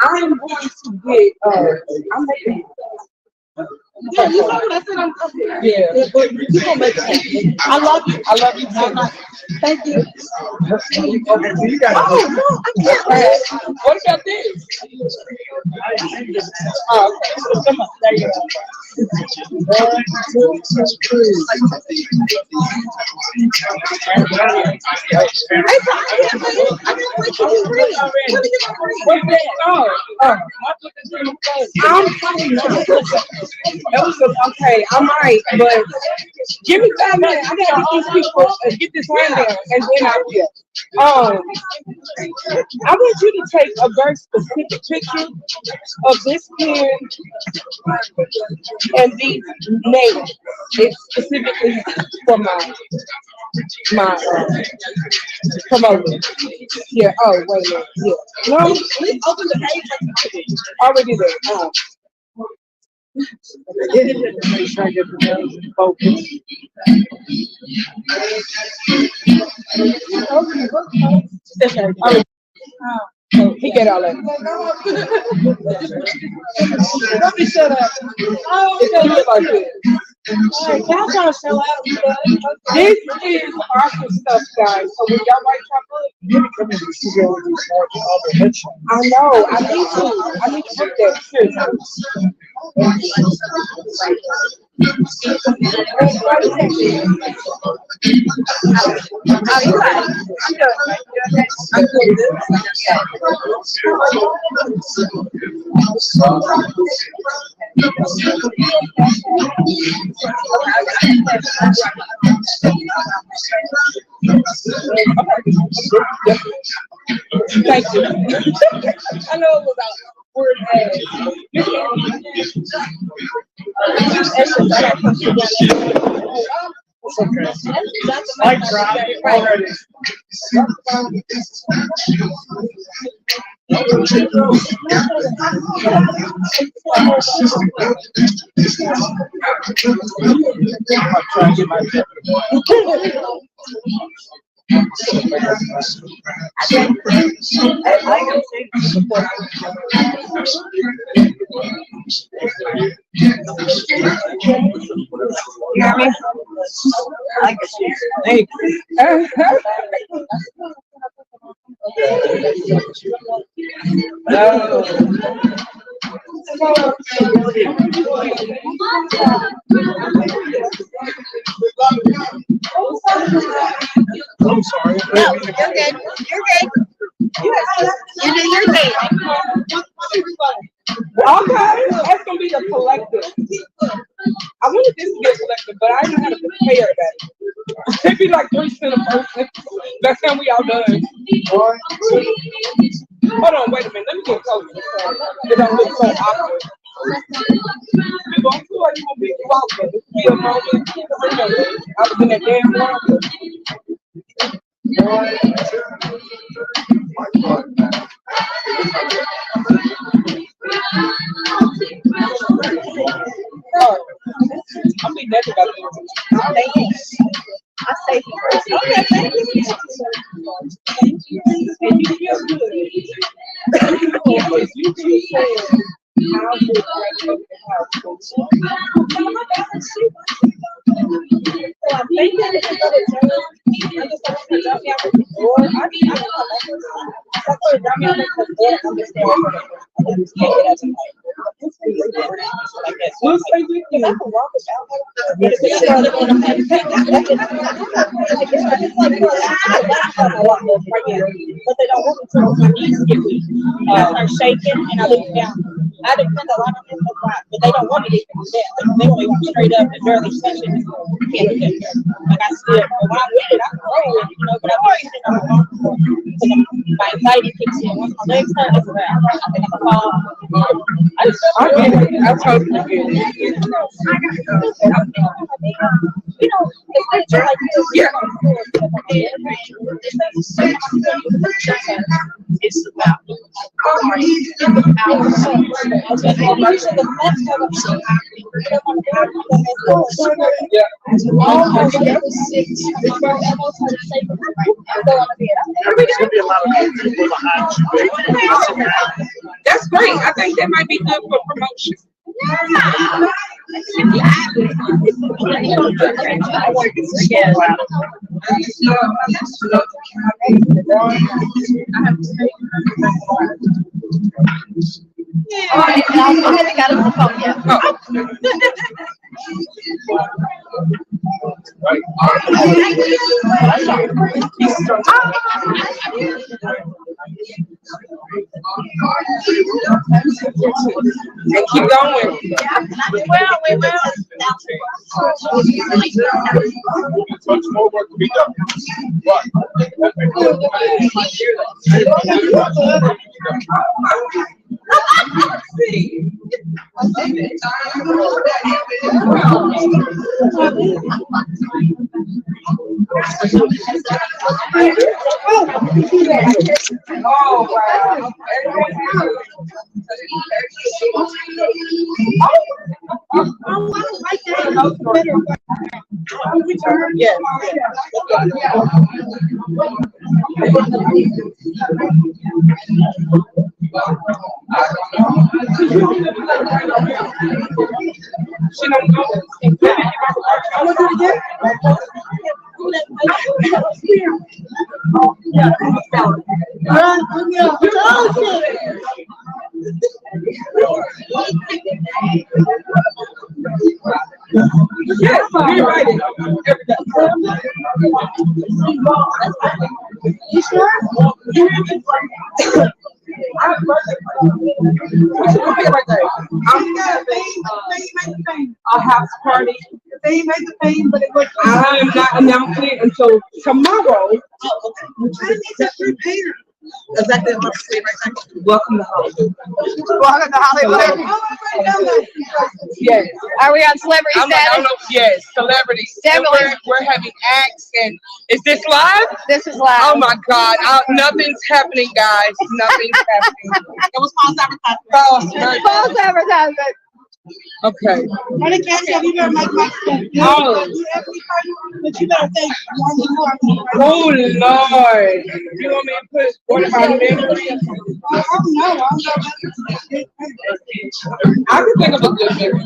I'm going to get, I'm making. Yeah, you know what I said? I'm coming. Yeah, but you gonna make it. I love you. I love you too. Thank you. Oh, no, I can't. What about this? Oh, okay. Come on, there you go. Okay, I might, but give me 5 minutes. I gotta get these people and get this rundown, and then I'll be. I want you to take a very specific picture of this pen and these names. It's specifically for my promoter. Yeah. Oh, wait a minute. Yeah. No, please open the page. Already there. He get all that. Let me shut up. Oh, it look like this. Y'all trying to show out. This is awesome stuff, guys. So when y'all write your book, I know. I need to put that. Seriously. Thank you. I know it was a word I tried already. I'm sorry. No, you're good. You're good. You do your thing. Okay, that's gonna be the collective. I wanted this to be a collective, but I didn't know how to prepare that. It'd be like 3 cents a person. That's how we all done. Hold on, wait a minute. Let me get closer. It don't look so awkward. You gonna feel like you gonna be awkward. This will be a moment. I was in that damn moment. Oh, I'm being negative about this. I say first. Okay, thank you. Thank you. And you feel good. You keep saying, how good so I'm thinking that it's I just want to drop me out at the door. I mean, I don't know. I thought it drop me out at the door. I'm just there. I just can't get out tonight. Like that. So I can walk about. But if it's not going to happen, but they don't want me to. My knees get weak. I start shaking and I look down. I depend a lot on this, but they don't want me to do that. They only want straight up and barely touch it. Can't do that. Like I still, when I'm with it, I can roll it, you know, but I'm always sitting on the wall. My anxiety kicks in. Once my legs hurt, it's around. And I fall. I just feel I totally get it. You know, it's like this. Yeah. It's about that's great. I think that might be good for promotion. I haven't got on the phone yet. And keep going. We will. Much more work to be done. Oh, wow. Yeah. She don't know. I'm gonna do it again. Yes, you're right. You sure? A house party. They made the thing, but it was. I am not announcing it until tomorrow. Exactly what I'm saying right now. Welcome to Hollywood. Welcome to Hollywood. Yes. Are we on celebrity status? Yes, celebrities. We're having acts, and is this live? This is live. Oh my God! Nothing's happening, guys. Nothing's happening. It was false advertisement. False advertisement. Okay. When it comes to you gotta make my stuff. Oh. But you gotta think. Oh Lord! You want me to put one of my memories? I don't know. I can think of a good memory.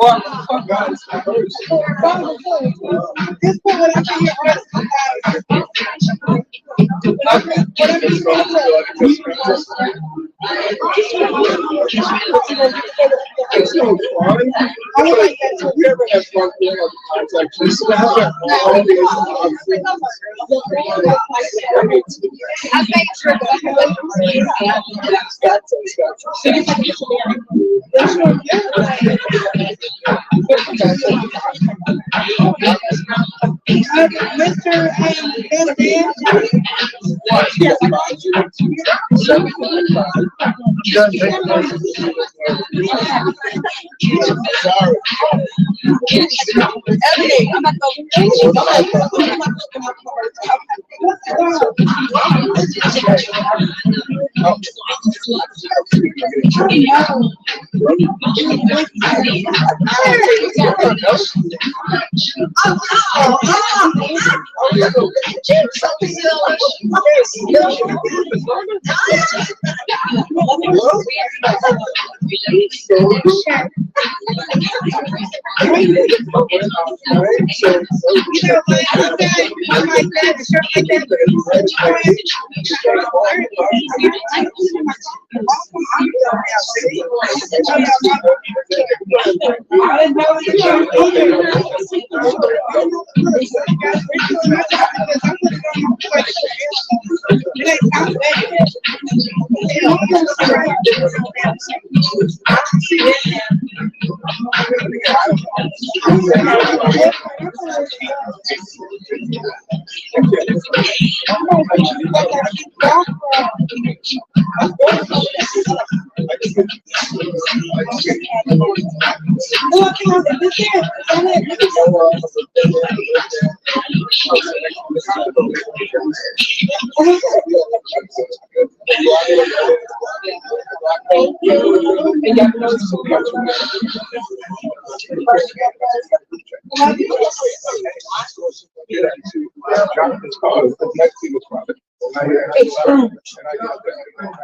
Or Just put whatever you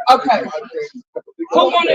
Okay. Come on,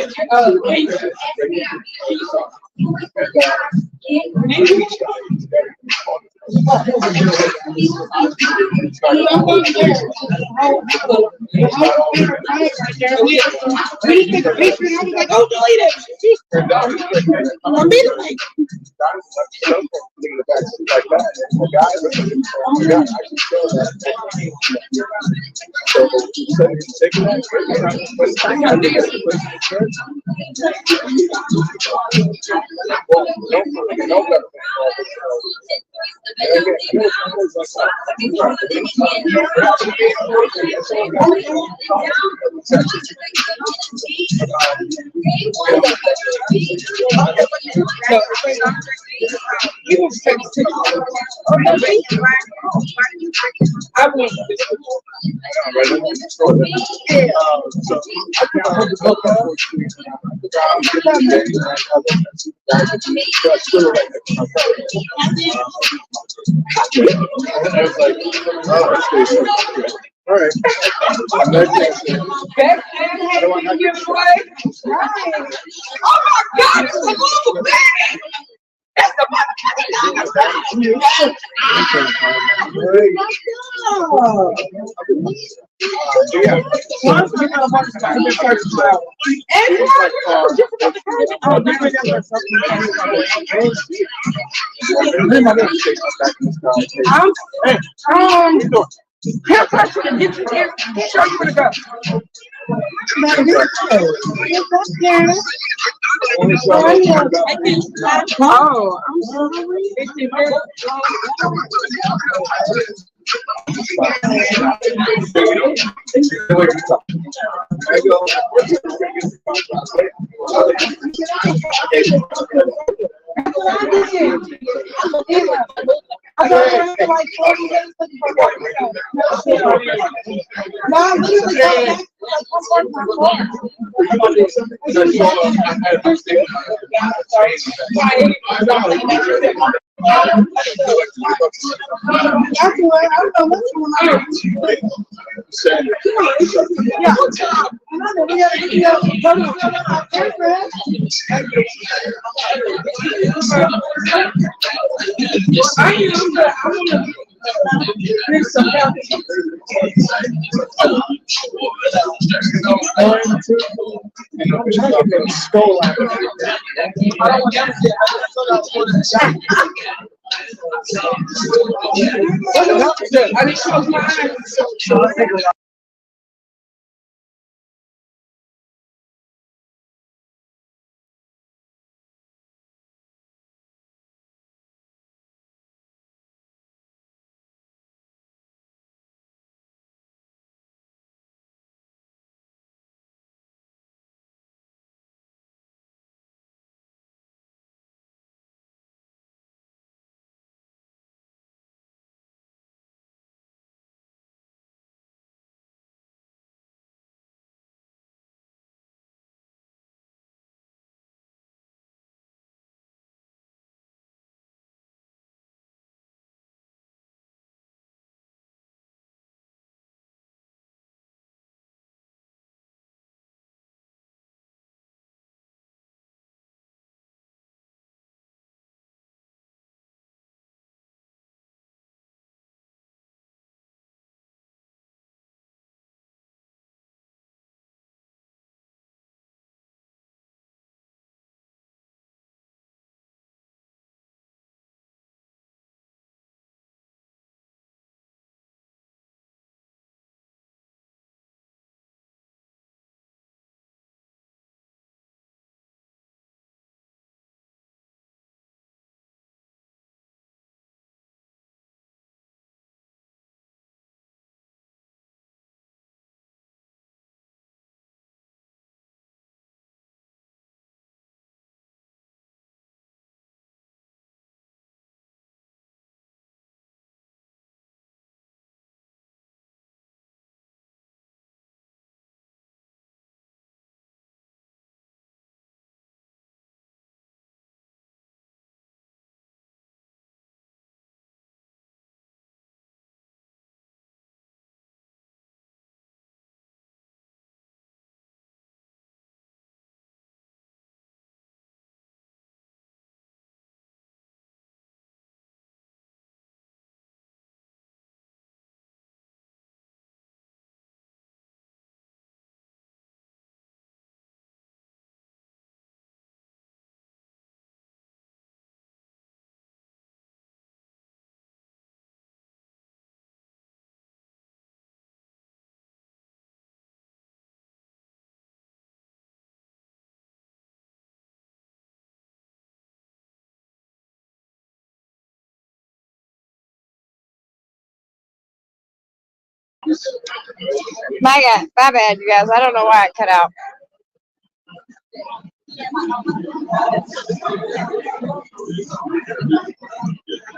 My bad, you guys. I don't know why it cut out.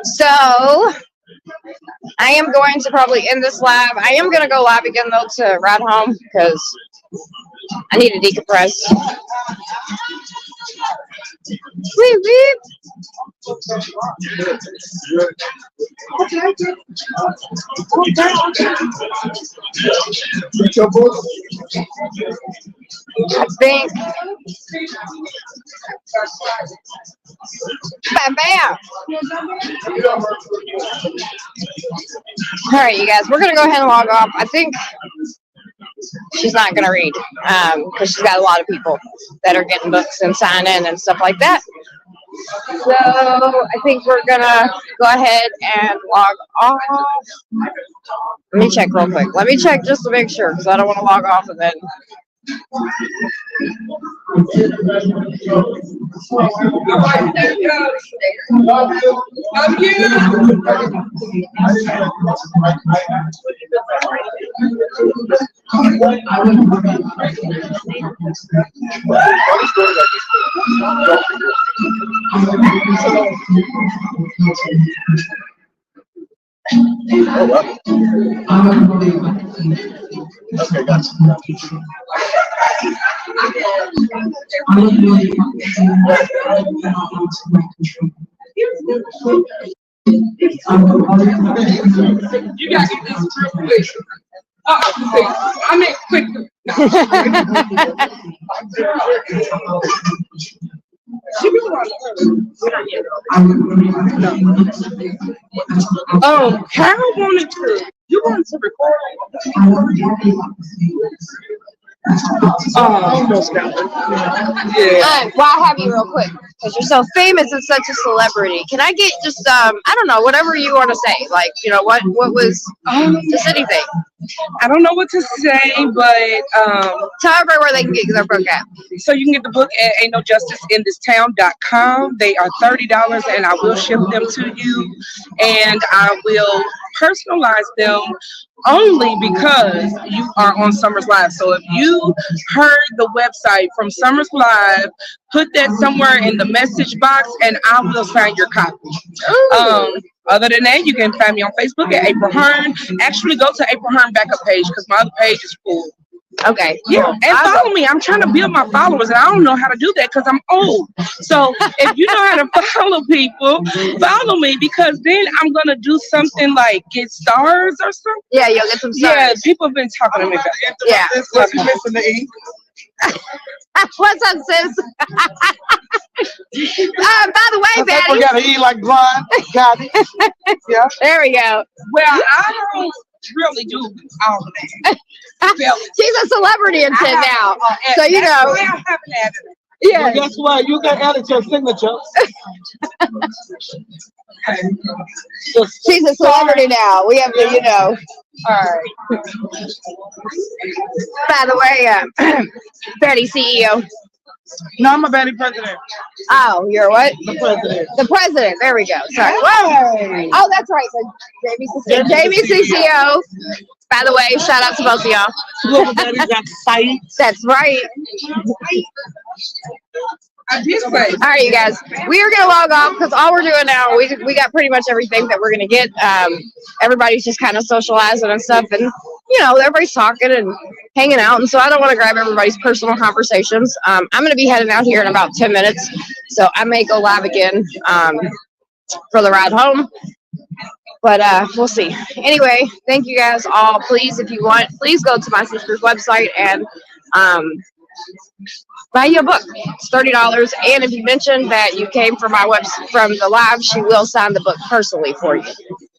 So I am going to probably end this live. I am going to go live again though to ride home because I need to decompress. Weep, weep. I think. Bam, bam. All right, you guys, we're gonna go ahead and log off. I think she's not gonna read because she's got a lot of people that are getting books and sign in and stuff like that. So I think we're gonna go ahead and log off. Let me check real quick. Let me check just to make sure because I don't want to log off and then. Okay, gotcha. You gotta get this real quick. I mean, quick. Oh, Carol wanted to. You wanted to record. Almost got it. Yeah. Well, I have you real quick because you're so famous and such a celebrity. Can I get just I don't know, whatever you want to say? Like, you know, what was just anything? I don't know what to say, but tell everybody where they can get their book at. So you can get the book at ain'tnojusticeinThisTown.com. They are $30 and I will ship them to you, and I will personalize them only because you are on Summers Live. So if you heard the website from Summers Live, put that somewhere in the message box and I will sign your copy. Other than that, you can find me on Facebook at April Hearn. Actually, go to April Hearn backup page because my other page is full. Okay. Yeah, and follow me. I'm trying to build my followers, and I don't know how to do that because I'm old. So if you know how to follow people, follow me because then I'm gonna do something like get stars or something. Yeah, you'll get some stars. Yeah, people have been talking to me about that. Yeah. What's missing the ink? What's up, sis? By the way, Betty. We gotta eat like Brian. Got it. Yeah. There we go. Well, I don't really do all of that. She's a celebrity in Tin now, so you know. Yeah. Well, guess what? You can edit your signature. She's a celebrity now. We have to, you know. All right. By the way, Betty CEO. No, I'm a Betty president. Oh, you're what? The president. The president. There we go. Sorry. Whoa. Oh, that's right. So Jamie CCO. By the way, shout out to both of y'all. Little Betty's got sight. That's right. I did say. All right, you guys. We are gonna log off because all we're doing now, we got pretty much everything that we're gonna get. Everybody's just kind of socializing and stuff, and you know, everybody's talking and hanging out, and so I don't want to grab everybody's personal conversations. I'm gonna be heading out here in about 10 minutes, so I may go live again for the ride home. But we'll see. Anyway, thank you guys all. Please, if you want, please go to my sister's website and buy you a book. It's $30. And if you mention that you came from from the live, she will sign the book personally for you.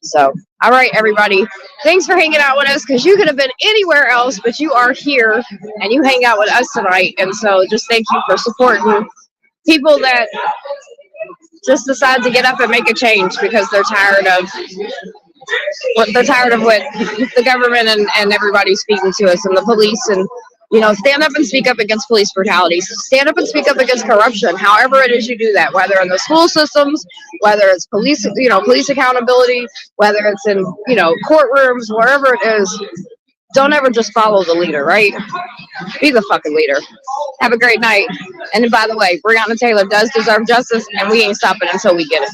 So, all right, everybody. Thanks for hanging out with us because you could have been anywhere else, but you are here and you hang out with us tonight. And so just thank you for supporting people that just decide to get up and make a change because they're tired of what the government and everybody's speaking to us and the police, and you know, stand up and speak up against police brutality. Stand up and speak up against corruption. However it is you do that, whether in the school systems, whether it's police, you know, police accountability, whether it's in, you know, courtrooms, wherever it is, don't ever just follow the leader, right? Be the fucking leader. Have a great night. And by the way, Brianna Taylor does deserve justice, and we ain't stopping until we get it.